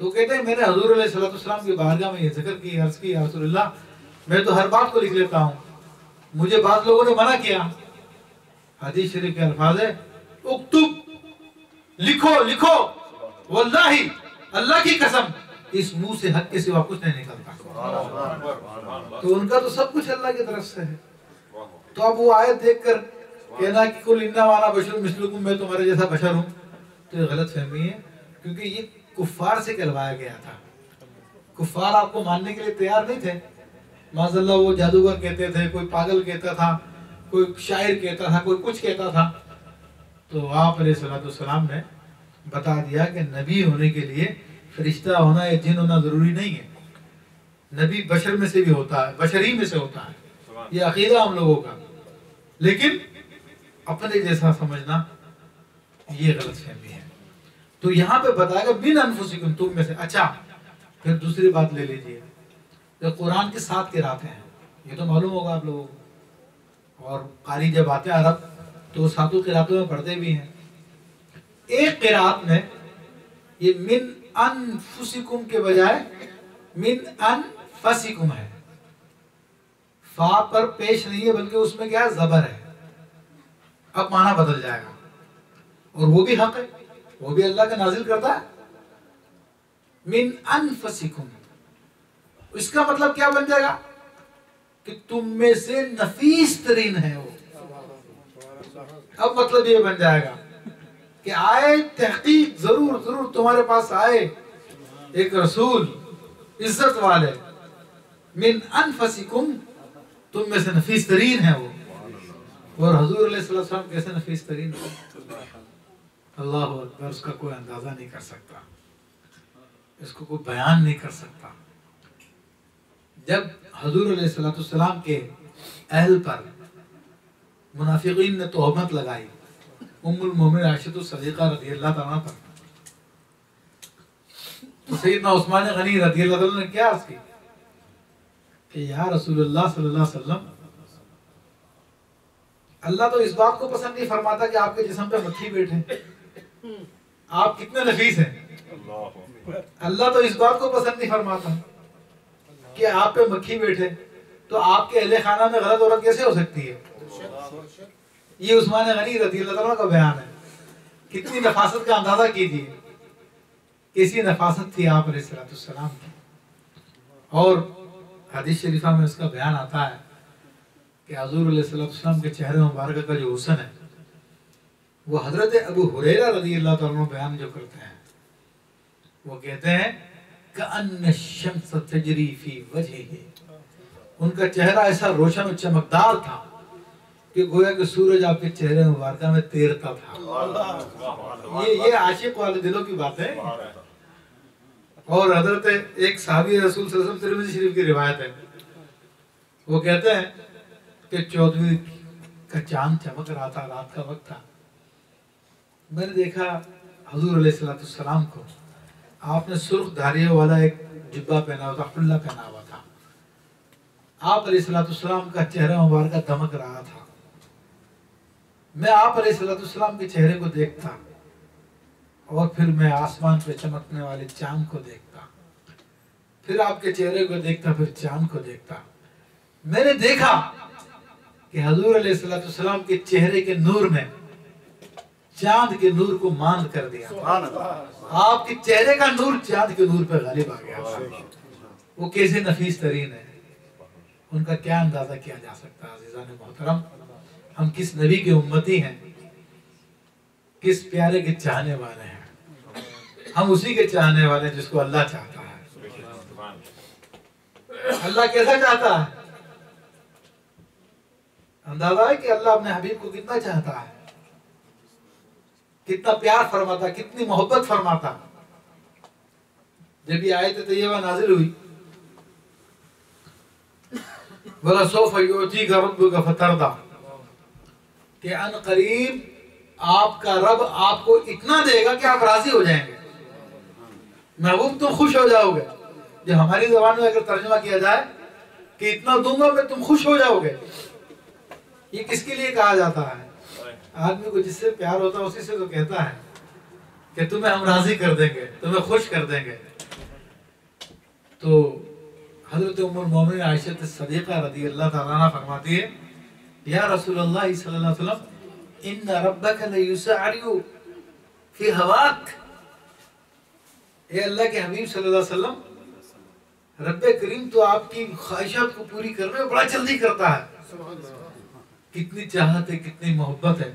Speaker 1: तो कहते हैं मैंने हजूर अलैहिस्सलाम की बारगाह में ये जिक्र की, अर्ज की, या रसूलल्लाह मैं तो हर बात को लिख लेता हूँ, मुझे बाद लोगों ने मना किया। हदीस शरीफ के अल्फाज है उक्तुब, लिखो लिखो, वल्लाही अल्लाह की कसम इस मुंह से हक के सिवा कुछ नहीं निकलता। तो उनका तो सब कुछ अल्लाह की तरफ से है। तो अब वो आयत देखकर कहना कि कुल इन्ना वाला बशर मिसलुकुम, मैं तुम्हारे जैसा बशर हूँ, तो ये गलत फहमी है, क्योंकि ये कुफ्फार से कहलवाया गया था। कुफ्फार आपको मानने के लिए तैयार नहीं थे। माज़अल्लाह वो जादूगर कहते थे, कोई पागल कहता था, कोई शायर कहता था, कोई कुछ कहता था। तो आप अलैहिस्सलाम ने बता दिया कि नबी होने के लिए फरिश्ता होना या जिन होना जरूरी नहीं है। नबी बशर में से भी होता है, बशरी में से होता है, ये अकीदा हम लोगों का। लेकिन अपने जैसा समझना ये गलत फहमी है। तो यहाँ पे बताएगा बिन अनफुसिकुम, तुम में से। अच्छा, फिर दूसरी बात ले लीजिए, जो कुरान की 7 किरातें हैं, ये तो मालूम होगा आप लोगों को, और कारी जब आते हैं अरब तो 7 किरातों में पढ़ते भी हैं। एक किरात में ये मिन अनफुसिकुम के बजाय मिन अनफसिकुम है, फा पर पेश नहीं है, बल्कि उसमें क्या है, जबर है। अब माना बदल जाएगा, और वो भी हक है, वो भी अल्लाह का नाजिल करता है। मिन अनफसिकुम, इसका मतलब क्या बन जाएगा कि तुम में से नफीस तरीन है वो। अब मतलब ये बन जाएगा कि आए तहकीक जरूर जरूर तुम्हारे पास आए एक रसूल इज्जत वाले, मिन अनफसिकुम, तुम में से नफीस तरीन है वो। और हजूर अलैहिस्सलाम कैसे नफीस तरीन है, अल्लाह अकबर, उसका कोई अंदाजा नहीं कर सकता, इसको कोई बयान नहीं कर सकता। जब हजूर अलैहिस्सलाम के अहल पर मुनाफिकीन ने तोहमत लगाई उम्मुल मोमिन आयशा सदीक़ा रज़ियल्लाहु ताला पर, तो सैयदना उस्मान गनी रज़ियल्लाहु ताला ने क्या अर्ज़ की कि या रसूलुल्लाह सल्लल्लाहु अलैहि वसल्लम, अल्लाह तो इस बात को पसंद नहीं फरमाता कि आपके जिस्म पे मक्खी बैठे, आप कितने नफीस हैं। अल्लाह तो इस बात को पसंद नहीं फरमाता कि आप पे मक्खी बैठे, तो आपके अहले खाना में गलत औरत कैसे हो सकती है। ये उस्मान गनी रज़ियल्लाहु ताला का बयान है। कितनी नफासत का अंदाजा कीजिए, कैसी नफासत थी आप अलैहिस्सलाम की। और हदीस शरीफा में उसका बयान आता है कि हुज़ूर अलैहिस्सलाम के चेहरे मुबारक का जो हुस्न है, वो हजरत अबू हुरैरा रज़ियल्लाहु ताला अन्हु बयान जो करते हैं, वो कहते हैं कअन्न शम्स तजरी फी वजहिही, उनका चेहरा ऐसा रोशन और चमकदार था कि गोया कि सूरज आपके चेहरे मुबारक में तैरता था। ये आशिक वाले दिलों की बात है। और हजरत एक साहबी रसूल सल्लल्लाहु अलैहि वसल्लम, तिरमिज़ी शरीफ की रिवायत है, वो कहते हैं कि 14वीं का चांद चमक रहा था, रात का वक्त था, मैंने देखा हजूर अलैहिस्सलाम को, आपने सुर्ख धारियों वाला एक जिब्बा पहना हुआ था, हुल्ला पहना हुआ था, आप अलैहिस्सलाम का चेहरा मुबारक दमक रहा था। मैं आप अलैहिस्सलाम के चेहरे को देखता और फिर मैं आसमान पे चमकने वाले चांद को देखता, फिर आपके चेहरे को देखता, फिर चांद को देखता। मैंने देखा कि हजूर अलैहिस्सलाम के चेहरे के नूर ने चांद के नूर को मांद कर दिया। आपके चेहरे का नूर चांद के नूर पे गालिब आ गया। वो कैसे नफीस तरीन है, उनका क्या अंदाजा किया जा सकता है। अज़ीज़ान मोहतरम, हम किस नबी के उम्मती हैं, किस प्यारे के चाहने वाले हैं। हम उसी के चाहने वाले हैं जिसको अल्लाह चाहता है। अल्लाह कैसा चाहता है, अंदाजा है कि अल्लाह अपने हबीब को कितना चाहता है, कितना प्यार फरमाता, कितनी मोहब्बत फरमाता। जब ये आयत तैयबा नाजिल हुई, वला सौफ युतीका रब्बुका फतरदा, कि अन करीब आपका रब आपको इतना देगा कि आप राजी हो जाएंगे, महबूब तुम खुश हो जाओगे। जो हमारी ज़बान में अगर तर्जुमा किया जाए कि इतना दूंगा मैं, तुम खुश हो जाओगे, ये किसके लिए कहा जाता है? आदमी को जिससे प्यार होता है उसी से तो कहता है कि तुम्हें हम राजी कर देंगे, तुम्हें खुश कर देंगे। तो हजरत उम्मुल मोमिनीन आयशा सिद्दीक़ा रज़ी अल्लाह तआला अन्हा फरमाती है, या रसूलल्लाह सल्लल्लाहु अलैहि वसल्लम, इन्ना रब्बका लयुसअरियु फी हवाक। ए अल्लाह के हबीब सल्लल्लाहु अलैहि वसल्लम, रब्बे करीम तो आपकी ख्वाहिशात को पूरी करने में बड़ा जल्दी करता है। कितनी चाहत है, कितनी मोहब्बत है।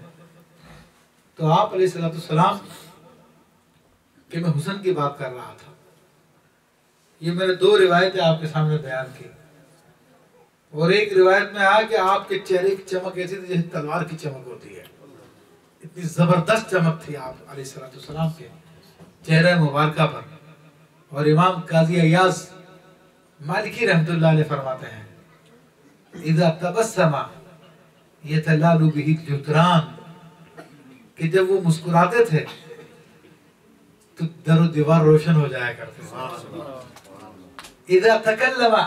Speaker 1: तो आप अलैहिस्सलाम के मैं हुस्न की बात कर रहा था। ये मैंने दो रिवायतें आपके सामने बयान की, और एक रिवायत में आया कि आपके चेहरे की चमक ऐसी थी जैसे तलवार की चमक होती है। इतनी जबरदस्त चमक थी आप अलैहिस्सलाम के चेहरे मुबारक पर। और इमाम काजी अय्याज मालिकी रहमतुल्लाह अलैह फरमाते हैं, इज़ा तबस्समा यतलालु बिही जुतरान, कि जब वो मुस्कुराते थे तो दरो दीवार रोशन हो जाया करते थे। इज़ा तकल्लमा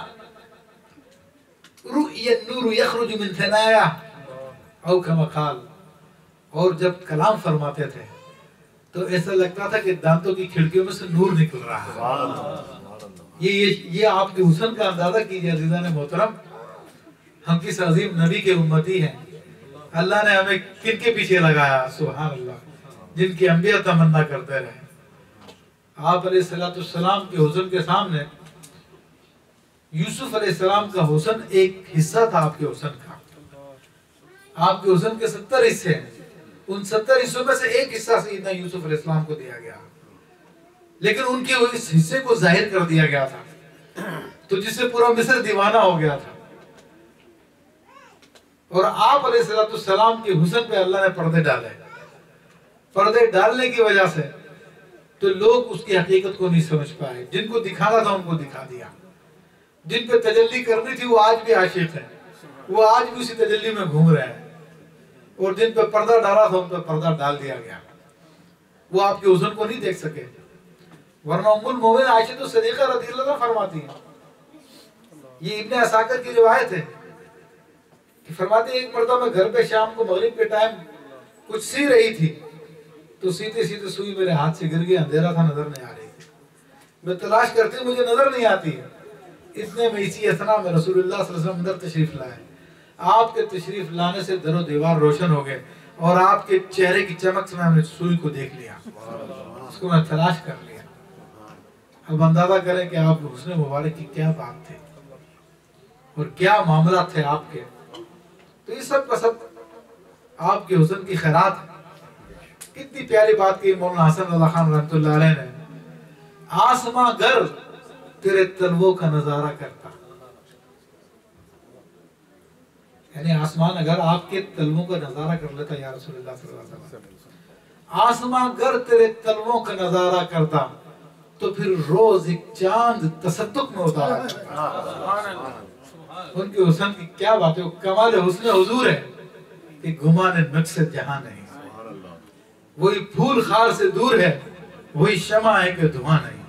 Speaker 1: रु'या नूर यखरुजु मिन थनाया औ कमा क़ाल, और जब कलाम फरमाते थे तो ऐसा लगता था कि दांतों की खिड़कियों में से नूर निकल रहा है। ये आपके हुस्न का अंदाजा कीजिए अज़ीज़ान मोहतरम, हम किस अजीम नबी के उम्मती हैं। अल्लाह ने हमें किन के पीछे लगाया, सुभान अल्लाह, जिनकी अंबिया तमन्ना करते रहे। आप अलैहिस्सलाम के हुस्न के सामने यूसुफ अलैहिस्सलाम का हुस्न एक हिस्सा था आपके हुस्न का। आपके हुस्न के 70 हिस्से हैं, उन 70 हिस्सों में से एक हिस्सा सैयदना यूसुफ अलैहिस्सलाम को दिया गया, लेकिन उनके इस हिस्से को जाहिर कर दिया गया था, तो जिससे पूरा मिस्र दीवाना हो गया था। और आप अलैहिस्सलाम के हुस्न पे अल्लाह ने पर्दे डाले। पर्दे डालने की वजह से तो लोग उसकी हकीकत को नहीं समझ पाए। जिनको दिखाना था उनको दिखा दिया, जिन पे तजल्ली करनी थी वो आज भी आशिक है, वो आज भी उसी तजल्ली में घूम रहे हैं। और जिन पे पर्दा डाला था उन पे पर्दा डाल दिया गया, वो आपके हुस्न को नहीं देख सके। वरना उम्मुल मोमिनीन आयशा सिद्दीक़ा रज़ियल्लाहु अन्हा फरमाती है, ये इब्ने असाकिर की रिवायत है कि फरमाती है, एक मर्तबा मैं घर पे शाम को मगरिब के टाइम कुछ सी रही थी, तो सीधे सीधे सुई मेरे हाथ से गिर गई। अंधेरा था, नजर नहीं आ रही थी। मैं तलाश करती मुझे नजर नहीं आती है। इतने में इसी असना में रसूलुल्लाह सल्लल्लाहु अलैहि वसल्लम अंदर तशरीफ लाए। आपके तशरीफ लाने से दरो दीवार रोशन हो गए, और आपके चेहरे की चमक से मैंने सुई को देख लिया, उसको मैं तलाश कर लिया। अब अंदाजा करें कि आप हुस्न मुबारक की क्या बात थी और क्या मामला थे आपके। तो ये सब का सब आपके हुस्न की खैरात है। कितनी प्यारी बात की मौलाना हसन रज़ा खान रहमतुल्लाह अलैह ने, आसमां गर तेरे तलवों का नजारा करता, यानी आसमान अगर आपके तलवों का नजारा कर लेता, या रसूलुल्लाह सल्लल्लाहु अलैहि वसल्लम, आसमां गर तेरे तलवों का नजारा करता तो फिर रोज एक चांद तसद्दुक में उतारा करता। उनके हुस्न की क्या बात है, कमाल हुस्न हुजूर है कि गुमाने नक्शे जहां नहीं। वही फूल खार से दूर है, वही शमा है कि धुआं नहीं।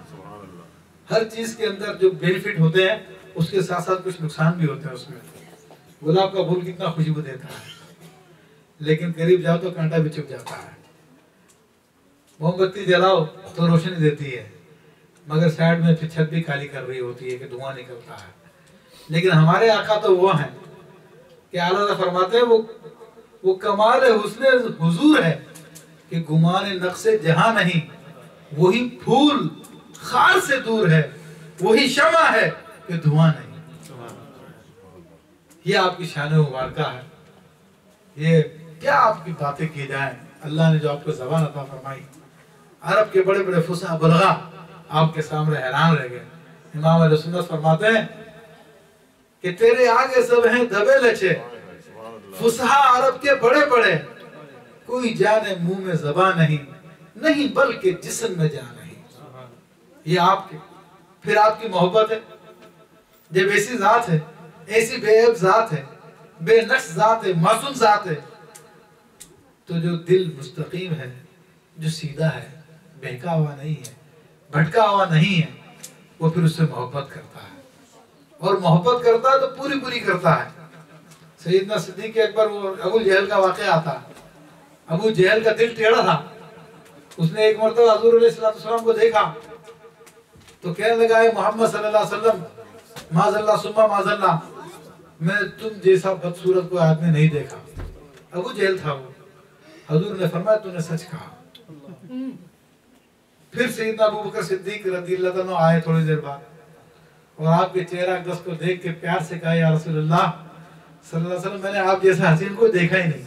Speaker 1: हर चीज के अंदर जो बेनिफिट होते हैं उसके साथ साथ कुछ नुकसान भी होते हैं उसमें। गुलाब का फूल कितना खुशबू देता है, लेकिन करीब जाओ तो कांटा भी चुभ जाता है। मोमबत्ती जलाओ तो रोशनी देती है, मगर साइड में फिर छत भी काली कर रही होती है कि धुआं निकलता है। लेकिन हमारे आका तो वो हैं कि आला फरमाते हैं वो कमाल हुस्ने हुजूर है कि गुमान नक्शे जहां नहीं, वही फूल खार से दूर है, वही शमा है कि धुआं नहीं। ये आपकी शान मुबारका है। ये क्या आपकी बातें की जाए, अल्लाह ने जो आपको ज़बान अता फरमाई, अरब के बड़े बड़े फुसहा बलगा आपके सामने हैरान रह गए। इमाम अहले सुन्नत फरमाते हैं कि तेरे आगे सब हैं दबे लचे, फुसहा अरब के बड़े बड़े, कोई जाने मुंह में ज़बान नहीं, नहीं बल्कि जिस्म में जान नहीं। ये आपके फिर आपकी मोहब्बत है, जब ऐसी जात है, ऐसी बेअब जात है, बेनक्स जात है, मासूम जात है, तो जो दिल मुस्तकीम है, जो सीधा है, बहका हुआ नहीं है, भटका हुआ नहीं है, वो फिर उससे मोहब्बत करता है। और मोहब्बत करता है तो पूरी पूरी करता है। सैयदना सिद्दीक़ अकबर, वो अबू जहल का वाक़या आता है। अबू जहल का दिल टेढ़ा था। उसने एक मरतबा हुज़ूर अलैहि सल्लम को देखा तो कहने लगा, मोहम्मद सल्लल्लाहु अलैहि वसल्लम, माज़ल्ला सुम्मा माज़ल्ला, मैं तुम जैसा बदसूरत को आदमी नहीं देखा। अबू जहल था वो। हुज़ूर ने फरमाया, तूने सच कहा। फिर सैयदना अबू बकर सिद्दीक़ रज़ियल्लाहु अन्हु आए थोड़ी देर बाद और आपके चेहरा अक़दस को देख के प्यार से कहा, या रसूलल्लाह सल्लल्लाहु अलैहि वसल्लम, मैंने आप जैसा हसीन को देखा ही नहीं।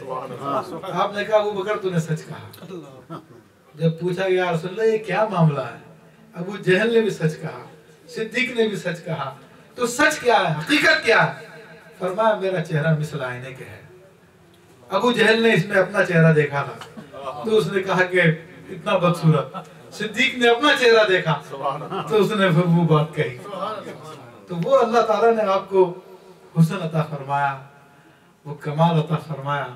Speaker 1: आपने कहा, अबू बकर तूने सच कहा। जब पूछा गया, रसूलल्लाह ये क्या मामला है, अबू जहल ने भी सच कहा, सिद्दीक ने भी सच कहा, तो सच क्या है, हकीकत क्या है? फरमाया, मेरा चेहरा मिसल आईने के है। अबू जहल ने इसमें अपना चेहरा देखा था तो उसने कहा कि इतना बदसूरत। सिद्दीक ने अपना चेहरा देखा तो उसने फिर वो बात कही। तो वो अल्लाह ताला ने आपको हुस्न अता फरमाया, वो कमाल अता फरमाया।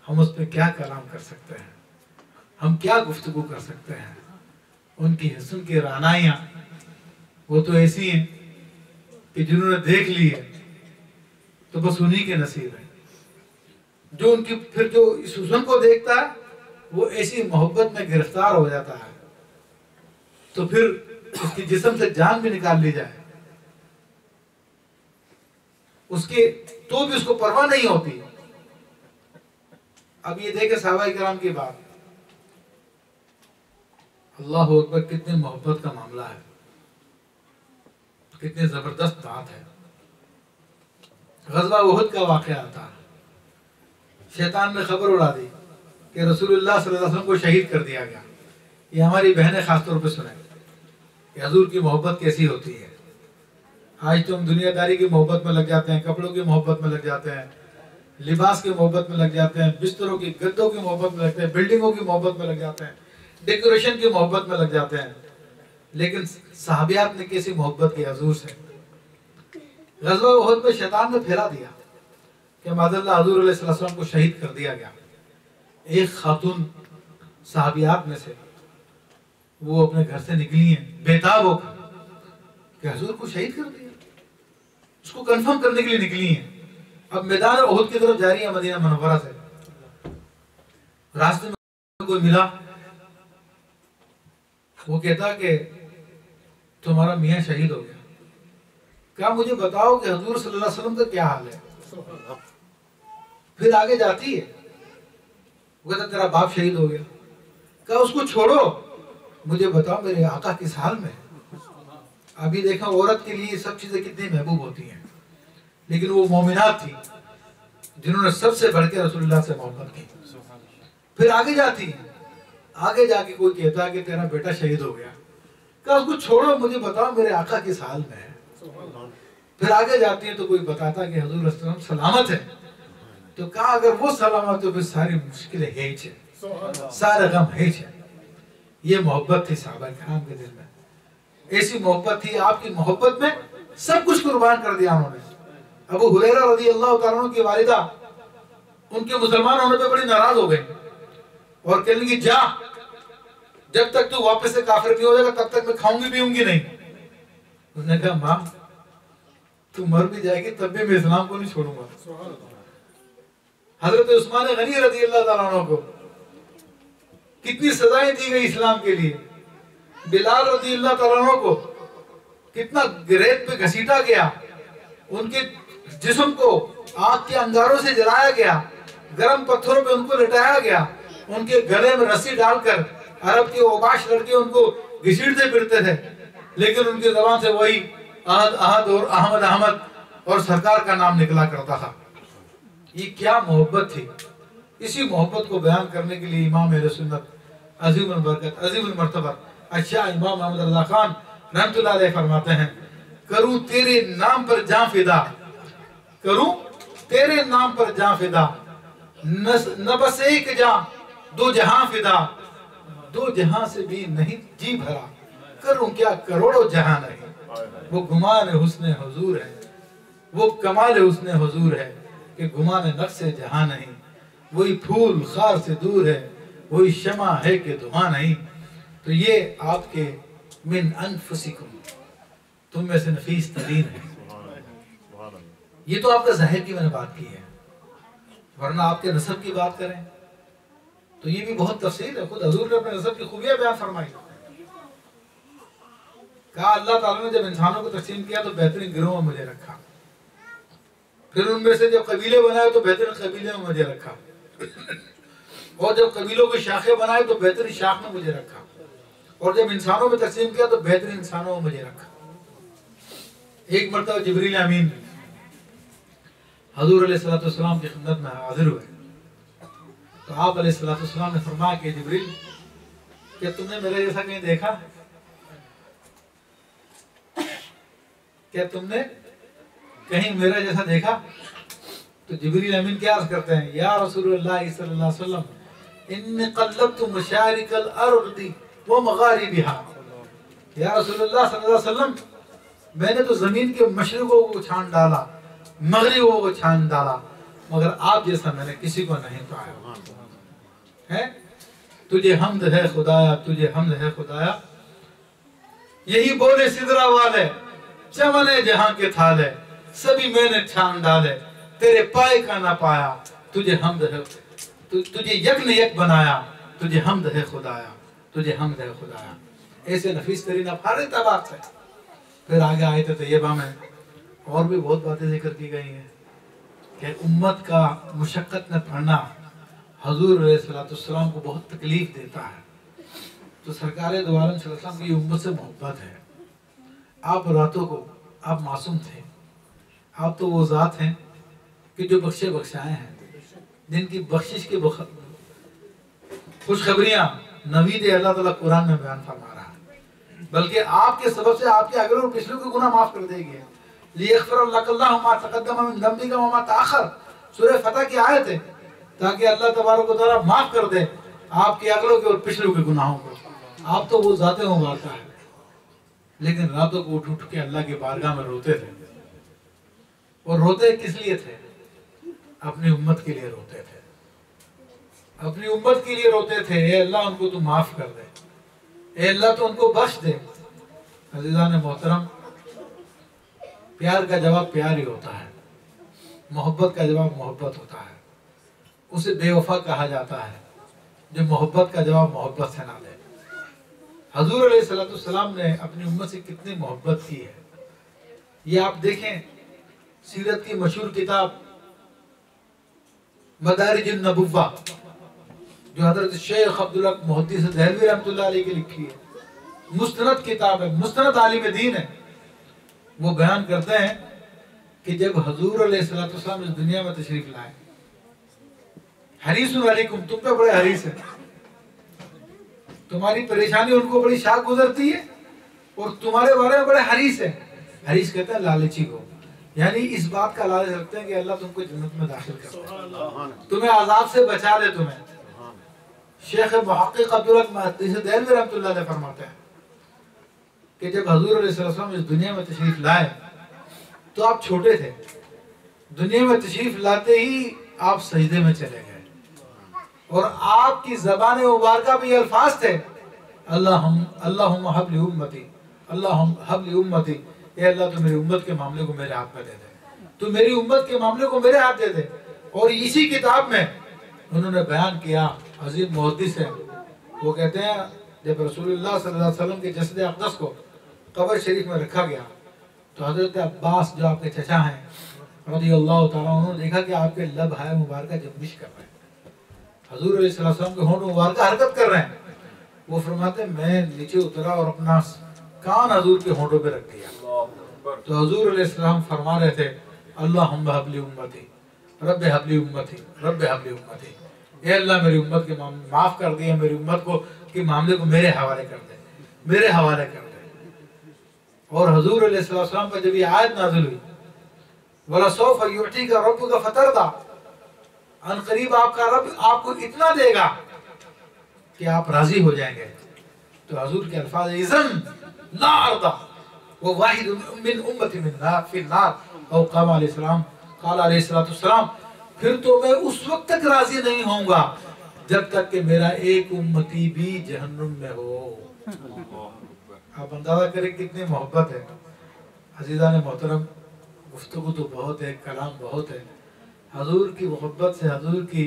Speaker 1: हम उस पर क्या कलाम कर सकते हैं, हम क्या गुफ्तगू कर सकते हैं। उनकी हुस्न की रानाइयाँ वो तो ऐसी हैं कि जिन्होंने देख ली है तो बस उन्हीं के नसीब है। जो उनकी फिर जो इस हुस्न को देखता है वो ऐसी मोहब्बत में गिरफ्तार हो जाता है, तो फिर उसके जिस्म से जान भी निकाल ली जाए उसके तो भी उसको परवाह नहीं होती। अब ये देखे सहाबा किराम की बात, अल्लाह अकबर, कितनी मोहब्बत का मामला है, कितनी जबरदस्त बात है। गज़वा उहुद का वाक़या आता है। शैतान ने खबर उड़ा दी कि रसूलुल्लाह सल्लल्लाहु अलैहि वसल्लम को शहीद कर दिया गया। ये हमारी बहनें खासतौर पर सुने कि हुज़ूर की मोहब्बत कैसी होती है। आज तो हम दुनियादारी की मोहब्बत में लग जाते हैं, कपड़ों की मोहब्बत में लग जाते हैं, लिबास की मोहब्बत में लग जाते हैं, बिस्तरों की गद्दों की मोहब्बत में लगते हैं, बिल्डिंगों की मोहब्बत में लग जाते हैं, डेकोरेशन की मोहब्बत में लग जाते हैं। लेकिन सहाबियात ने कैसी मोहब्बत की हुज़ूर से। ग़ज़वा उहुद में शैतान ने फैला दिया कि माज़अल्लाह हुज़ूर अलैहि सल्लम को शहीद कर दिया गया। एक खातून सहाबियात में से वो अपने घर से निकली हैं बेताब होकर कि हुज़ूर को शहीद कर दिया, उसको कंफर्म करने के लिए निकली हैं। अब मैदान उहुद की तरफ जा रही है मदीना मुनव्वरा से। रास्ते में कोई मिला, वो कहता कि तुम्हारा मियाँ शहीद हो गया। क्या मुझे बताओ कि हुज़ूर सल्लल्लाहु अलैहि वसल्लम का क्या हाल है। फिर आगे जाती है, वो कहता तेरा बाप शहीद हो गया। क्या उसको छोड़ो, मुझे बताओ मेरे आका किस हाल में। अभी देखा औरत के लिए सब चीजें कितनी महबूब होती हैं, लेकिन वो मोमिनात थी जिन्होंने सबसे बढ़ के रसूलुल्लाह से मोहब्बत की। फिर आगे जाती है, आगे जाके कोई कहता है कि तेरा बेटा शहीद हो गया। क्या उसको छोड़ो, मुझे बताओ मेरे आका किस हाल में है। फिर आगे जाती है तो कोई बताता कि हुज़ूर सल्लल्लाहु अलैहि वसल्लम सलामत है। तो कहा अगर वो सलामत तो फिर सारी मुश्किलें है ही, सारे गम है ही। ये मोहब्बत थी सहाबा किराम के दिल में, ऐसी मोहब्बत थी। आपकी मोहब्बत में सब कुछ कुर्बान कर दिया उन्होंने। अबू हुरैरा रज़ियल्लाहु ताला अन्हु की वालिदा उनके मुसलमान होने पे बड़ी नाराज हो गई और कहने लगी जा, जब तक तू वापस से काफिर नहीं हो जाएगा तब तक मैं खाऊंगी पीऊंगी नहीं। उसने कहा माँ तू मर भी जाएगी तब भी मैं इस्लाम को नहीं छोड़ूंगा। हजरत उस्मान गनी रज़ियल्लाहु ताला अन्हु को
Speaker 3: कितनी सजाएं दी गई इस्लाम के लिए। बिलाल रज़ियल्लाहु तआला अन्हु को कितना रेत पे घसीटा गया, उनके जिस्म को आग के अंगारों से जलाया गया, गर्म पत्थरों पे उनको लटाया गया, उनके गले में रस्सी डालकर अरब के ओबाश लड़के उनको घसीटते फिरते थे, लेकिन उनकी जबान से वही अहद अहद और अहमद अहमद और सरकार का नाम निकला करता था। ये क्या मोहब्बत थी। इसी मोहब्बत को बयान करने के लिए इमाम अहले सुन्नत अज़ीमुल बरकत अज़ीमुल मर्तबा अच्छा इमाम अहमद रज़ा खान रहमतुल्लाह अलैह फरमाते हैं, करूं तेरे नाम पर जान फिदा, करूं तेरे नाम पर जान फिदा, न बस एक जान दो जहां फिदा, दो जहां से भी नहीं जी भरा, करूं क्या करोड़ों जहां नहीं। वो गुमान हुस्ने हुजूर है, वो कमाल हुस्ने हुजूर है कि गुमान नफ्स से जहां नहीं। वही फूल खार से दूर है, वही शमा है कि धुआं नहीं। तो ये आपके मिन अनफुसिकुम, तुम में से नफीस तरीन है। ये तो आपका ज़ाहिर की मैंने बात की है, वरना आपके नसब की बात करें तो ये भी बहुत तफसील है। खुद हजूर ने अपने नसब की खूबियां बयान फरमाई। कहा अल्लाह ताला ने जब इंसानों को तकसीम किया तो बेहतरीन गिरोह में मुझे रखा, फिर उनमें से जब कबीले बनाए तो बेहतरीन कबीले में मुझे रखा, और जब कबीलों की शाखें बनाए तो बेहतरीन शाख में मुझे रखा, और जब इंसानों में तकसीम किया तो बेहतरीन इंसानों में मुझे रखा। एक मरतबा जिब्रील अमीन हजूर अलैहिस्सलाम की खिदमत में हाजिर हुए तो आप अलैहिस्सलाम ने फरमाया कि जिब्रील, क्या तुमने मेरे जैसा कहीं देखा? क्या तुमने कहीं मेरा जैसा देखा? तो जिब्रील अमीन क्या अर्ज करते हैं, या रसूलुल्लाह सल्लल्लाहु अलैहि वसल्लम, इन्नी क़ल्लबतु मशारिकल अर्दी व मग़ारिबिहा। या रसूलुल्लाह सल्लल्लाहु अलैहि वसल्लम, मैंने तो जमीन के मशरिकों को छान डाला, मगरिबों को छान डाला, मगर आप जैसा मैंने किसी को नहीं पाया है। तुझे हम्द है खुदाया, तुझे हम्द है खुदाया, यही बोले सिदरा वाले, चमने जहां के थाले, सभी मैंने छान डाले, तेरे पाए का ना पाया, तुझे हम्द है, तुझे यक ने यक बनाया, तुझे हम्द है खुदाया, तुझे हम्द है खुदाया। ऐसे नफीस तरीन अफार तबाक से फिर आगे आए थे तैयबा में और भी बहुत बातें जिक्र की गई हैं कि उम्मत का मुशक्क़त में पढ़ना हजूर अलैहिस्सलाम को बहुत तकलीफ देता है। तो सरकार दो आलम सल्लल्लाहु अलैहि वसल्लम की उम्मत से मोहब्बत है। आप रातों को, आप मासूम थे, आप तो वो ज़ात हैं कि जो बख्शे बख्शाए हैं, जिनकी बख्शिश की खुशखबरियाँ नवीद अल्लाह ताला कुरान में बयान फरमा रहा है। बल्कि आपके सबब से आपके अगले और पिछले के गुनाह माफ कर देगी। लियग़फ़िरल्लाहु मा तक़द्दम मिन ज़ंबिका व मा तअख़्ख़र, सूरह फतह की आयत है, ताकि अल्लाह तबारक व तआला माफ कर दे आपके अगलों के और पिछलों के गुनाहों को। आप तो वो ज़ाते मुबारका है, लेकिन रातों को उठ उठ के अल्लाह की बारगाह में रोते थे। और रोते किस लिए थे? अपनी उम्मत के लिए रोते थे, अपनी उम्मत के लिए रोते थे। ए अल्लाह, उनको तू माफ कर दे, ए अल्लाह तो उनको बख्श दे। अज़ीज़ान मोहतरम, प्यार का जवाब प्यार ही होता है, मोहब्बत का जवाब मोहब्बत होता है। उसे बेवफा कहा जाता है जो मोहब्बत का जवाब मोहब्बत से ना दे। हजूर अलैहिस्सलाम ने अपनी उम्मत से कितनी मोहब्बत की है, ये आप देखें। सीरत की मशहूर किताब मदारिजुन नबुव्वा जो हजरत शेख अब्दुल हक मुहद्दिस देहलवी रहमतुल्लाह अलैह की लिखी है, मुस्तनद किताब है, मुस्तनद आलिम दीन है। वो बयान करते हैं कि जब हजूर अलैहिस्सलाम इस दुनिया में तशरीफ लाए, हरीसुन अलैकुम, तुम पे बड़े हरीस है, तुम्हारी परेशानी उनको बड़ी शाख गुजरती है और तुम्हारे बारे में बड़े हरीस है। हरीस कहते हैं लालची को, यानी इस बात का लालच रखते हैं कि अल्लाह तुमको जन्नत में दाखिल कर दे, तुम्हें अजाब से बचा ले तुम्हें। शेख मुहक्किक अब्दुल हक मुहद्दिस देहलवी रहमतुल्लाह अलैह फरमाते हैं कि जब हजूर अलैहिस्सलाम इस दुनिया में तशरीफ लाए तो आप छोटे थे। दुनिया में तशरीफ लाते ही आप सजदे में चले गए और आपकी ज़बान मुबारका में ये अल्फाज थे, अल्लाहुम्मा हबली उम्मती, अल्लाहुम्मा हबली उम्मती, ए अल्लाह तो मेरी उम्मत के मामले को मेरे हाथ में दे दे, तो मेरी उम्मत के मामले को मेरे हाथ दे दे। और इसी किताब में उन्होंने बयान किया, अजीम मुहद्दिस है वो कहते हैं जब रसूलुल्लाह सल्लल्लाहु अलैहि वसल्लम के जसद अक़दस को कब्र शरीफ में रखा गया तो हज़रत अब्बास जो आपके चचा हैं रज़ियल्लाहु ताला उन्होंने देखा कि आपके लब हाय मुबारक जंबिश कर रहे हैं, हुज़ूर अलैहि सल्लम के होंठ मुबारक हरकत कर रहे हैं। वो फरमाते मैं नीचे उतरा और अपना कान हजूर के होंठों पे रख दिया। तो हजूर अलैहिस्सलाम फरमा रहे थे अल्लाहुम्मा हबली उम्मती रब्बे हबली उम्मती रब्बे हबली उम्मती, ए अल्लाह मेरी उम्मत के माफ कर दिए, मेरी उम्मत को के मामले को मेरे हवाले कर दे, मेरे हवाले कर दे। और हजूर अलैहिस्सलाम पर जब ये आयत नाज़िल हुई वला सौफ युअतीका रब्बुका फतरदा, अन करीब आपका रब आपको इतना देगा कि आप राजी हो जाएंगे। तो हजूर के अल्फाज इज़न ला अर्दा वो वाहिद मिन उम्मती मिन नार फिन नार और कामा अलैहिस्सलाम काल अलैहिस्सलाम, फिर तो मैं उस वक्त तक राजी नहीं होऊंगा जब तक कि मेरा एक उम्मती भी जहन्नुम में हो। आप अंदाजा करें कितनी मोहब्बत है। अजीज़ा ने मोहतरम, गुफ्तगू तो बहुत है, कलाम बहुत है। हजूर की मोहब्बत से, हजूर की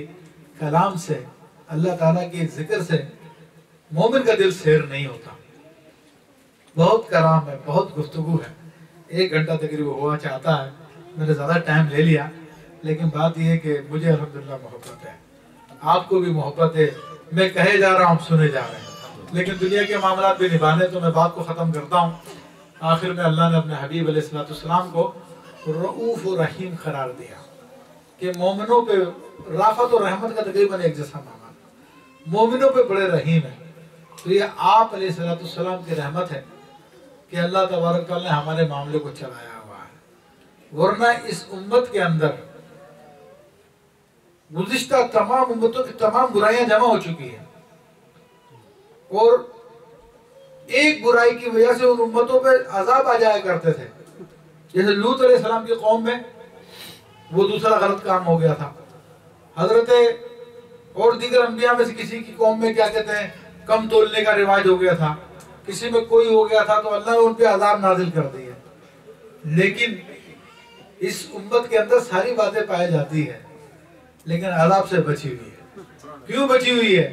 Speaker 3: कलाम से, अल्लाह ताला के जिक्र से मोमिन का दिल सैर नहीं होता। बहुत कलाम है, बहुत गुफ्तगू है, 1 घंटा तकरीबन हुआ चाहता है, मैंने ज़्यादा टाइम ले लिया, लेकिन बात यह है कि मुझे अल्हम्दुलिल्लाह मोहब्बत है, आपको भी मोहब्बत है। मैं कहे जा रहा हूँ, सुने जा रहे हैं, लेकिन दुनिया के मामला भी निभाने, तो मैं बात को ख़त्म करता हूँ। आखिर में अल्लाह ने अपने हबीब अलैहिस्सलाम को रऊफ़ और रहीम करार दिया कि मोमिनों पे राफत और रहमत का तकरीबन एक जैसा माना, मोमिनों पे बड़े रहीम है। तो ये आप अलैहिस्सलाम की रहमत है कि अल्लाह तबारक तआला ने हमारे मामले को चलाया हुआ है। वरना इस उम्मत के अंदर गुज़िश्ता तमाम उम्मतों की तमाम बुराइयां जमा हो चुकी हैं और एक बुराई की वजह से उन उम्मतों पे अजाब आ जाया करते थे। जैसे लूत अलैहिस्सलाम की कौम में वो दूसरा गलत काम हो गया था। हजरत और दीगर अंबिया में से किसी की कौम में क्या कहते हैं कम तोलने का रिवाज हो गया था, किसी में कोई हो गया था, तो अल्लाह ने उन पे अजाब नाजिल कर दिए। लेकिन इस उम्मत के अंदर सारी बातें पाई जाती है, लेकिन अजाब से बची हुई है। क्यों बची हुई है?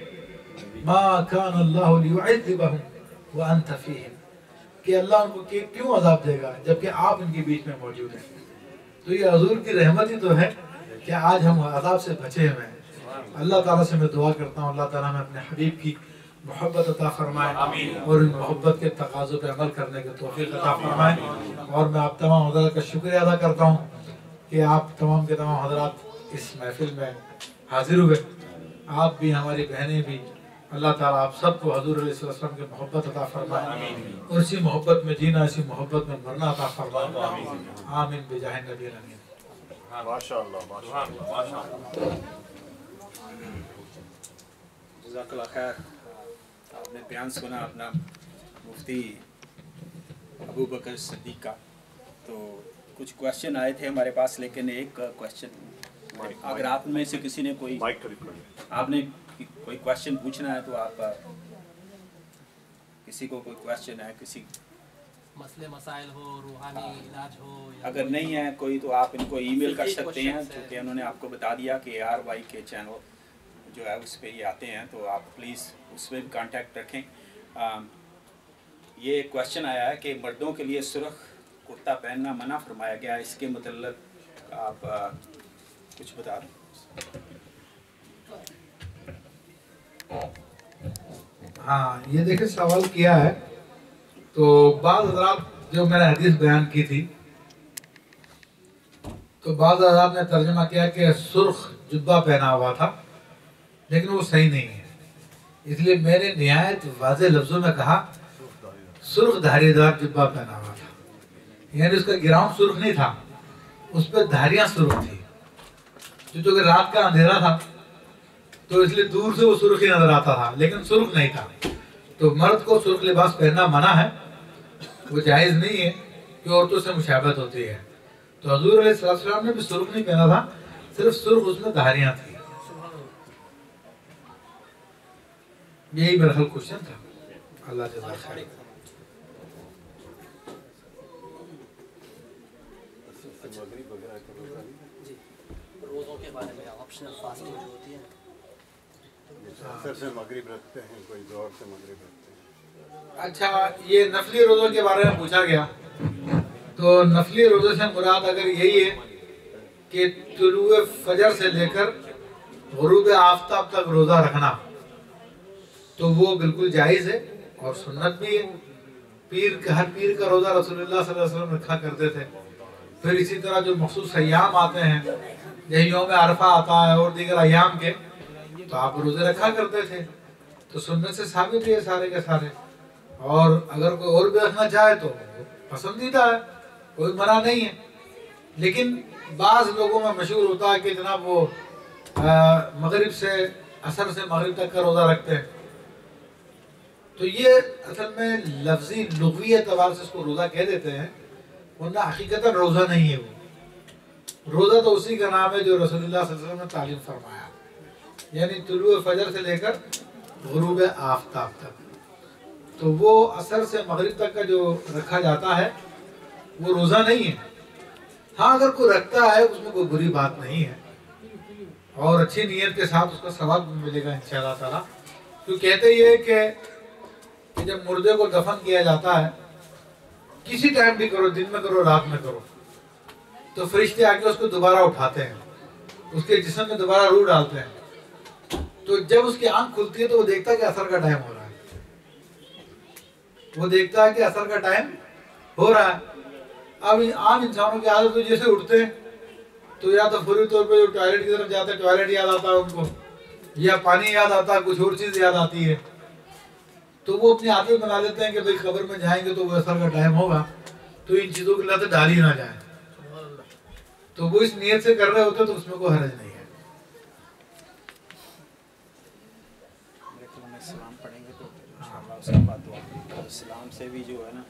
Speaker 3: मा कान अल्लाहु लियुअज़्ज़िबहुम व अंत फ़ीहिम, कि अल्लाह उनको क्यों अजाब देगा जबकि आप इनके बीच में मौजूद हैं। तो ये हजूर की रहमत ही तो है कि आज हम अजाब से बचे हुए हैं। अल्लाह ताला से मैं दुआ करता हूँ अल्लाह ताला हमें अपने हबीब की मोहब्बत अता फरमाए और इन मोहब्बत के तकाज़ों पे अमल करने की तौफीक अता फरमाए। और मैं आप तमाम हज़रात का शुक्रिया अदा करता हूँ कि आप तमाम के तमाम हज़रात इस महफिल में हाजिर हुए। आप भी, हमारी बहनें भी, अल्लाह ताला आप सबको हज़ूर अलैहिस्सलाम की मोहब्बत अता फरमाए और इसी मोहब्बत में जीना, इसी मोहब्बत में मरना अता फरमाए। आमीन बिजाह नबी अमीन।
Speaker 4: माशाअल्लाह माशाअल्लाह।
Speaker 5: जज़ाकल्लाह खैर। आपने बयान सुना अपना मुफ्ती अबू बकर सिद्दीक का। तो कुछ क्वेश्चन आए थे हमारे पास, लेकिन एक क्वेश्चन अगर आप में से किसी ने कोई आपने कोई क्वेश्चन पूछना है तो आप किसी को कोई क्वेश्चन है, किसी
Speaker 6: मसले मसाइल हो, रूहानी इलाज हो,
Speaker 5: अगर नहीं है कोई तो आप इनको ईमेल कर सकते हैं, क्योंकि उन्होंने आपको बता दिया कि ARY के चैनल जो है उस पर ये आते हैं, तो आप प्लीज़ उस पर भी कांटेक्ट रखें। ये क्वेश्चन आया है कि मर्दों के लिए सुर्ख कुर्ता पहनना मना फरमाया गया, इसके मतलब आप कुछ बता दें।
Speaker 3: हाँ, ये देखिए सवाल किया है। तो बाज़ हज़रात जो मैंने हदीस बयान की थी, तो बाज़ हज़रात ने तर्जुमा किया कि सुर्ख जुब्बा पहना हुआ था, लेकिन वो सही नहीं है। इसलिए मैंने निहायत वाज़ेह लफ्ज़ों में कहा सुर्ख धारीदार जुब्बा पहना हुआ था, यानी उसका गिराउंड सुर्ख नहीं था, उस पर धारियाँ सुर्ख थी। क्योंकि रात का अंधेरा था तो इसलिए दूर से वो सुर्ख ही नजर आता था, लेकिन सुर्ख नहीं था। तो मर्द को सुर्ख लिबास पहनना मना है, वो जायज़ नहीं है कि औरतों से मुशाबहत होती है। तो हज़ूर अलैहिस्सलाम ने भी सुर्ख नहीं पहना था, सिर्फ सुर्ख उसमें धारियाँ थी। यही मेरा हल क्वेश्चन था। अल्लाह जज़ाक खैर।
Speaker 6: रोज़ों के बारे में ऑप्शनल फास्टिंग जो होती है, तो
Speaker 4: असर से मगरिब रखते हैं, कोई जोहर से मगरिब रखते हैं।
Speaker 3: अच्छा, ये नफली रोज़ों के बारे में पूछा गया, तो नफली रोज़े से मुराद अगर यही है कि तुलुए फजर से लेकर गुरूब आफ्ताब तक रोज़ा रखना, तो वो बिल्कुल जायज़ है और सुन्नत भी है। हर पीर का रोज़ा रसूलुल्लाह सल्लल्लाहु अलैहि वसल्लम रखा करते थे। फिर इसी तरह जो मखसूस अय्याम आते हैं, जैसे यौम अरफा आता है और दीगर अय्याम के, तो आप रोज़े रखा करते थे। तो सुन्नत से साबित है सारे के सारे। और अगर कोई और भी रखना चाहे तो पसंदीदा है, कोई मना नहीं है। लेकिन बाज़ लोगों में मशहूर होता है कि जनाब वो मगरिब से असर से मगरिब तक का रोज़ा रखते हैं। तो ये असल में लफ्ज़ी लुग़वी एतबार से इसको रोज़ा कह देते हैं, वरना हकीकतन रोज़ा नहीं है। वो रोज़ा तो उसी का नाम है जो रसूलुल्लाह सल्लल्लाहु अलैहि वसल्लम ने तालीम फरमाया, यानी तुलुए फजर से लेकर गुरूब आफ्ताब तक। तो वो असर से मगरिब तक का जो रखा जाता है वो रोज़ा नहीं है। हाँ, अगर कोई रखता है उसमें कोई बुरी बात नहीं है और अच्छी नीयत के साथ उसका सवाब मिलेगा इंशाअल्लाह ताला। तो कहते ये कि जब मुर्दे को दफन किया जाता है, किसी टाइम भी करो, दिन में करो, रात में करो, तो फरिश्ते आके उसको दोबारा उठाते हैं, उसके जिस्म में दोबारा रूह डालते हैं। तो जब उसकी आंख खुलती है तो वो देखता है कि असर का टाइम हो रहा है, वो देखता है कि असर का टाइम हो रहा है। अब आम इंसानों की आदत तो जैसे उठते हैं तो या तो फौरी तौर पे जो टॉयलेट की तरफ जाते हैं, टॉयलेट याद आता है उनको, या पानी याद आता है, कुछ और चीज़ याद आती है, तो वो अपनी आदत बना लेते हैं कि भाई कब्र में जाएंगे तो वो असर का टाइम होगा, तो इन चीज़ों की लत डाली ना जाए। तो वो इस नियत से कर रहे होते तो उसमें कोई हर्ज नहीं है।
Speaker 5: सलाम पढ़ेंगे तो इंशाअल्लाह उसके बाद दुआ। सलाम से भी जो है ना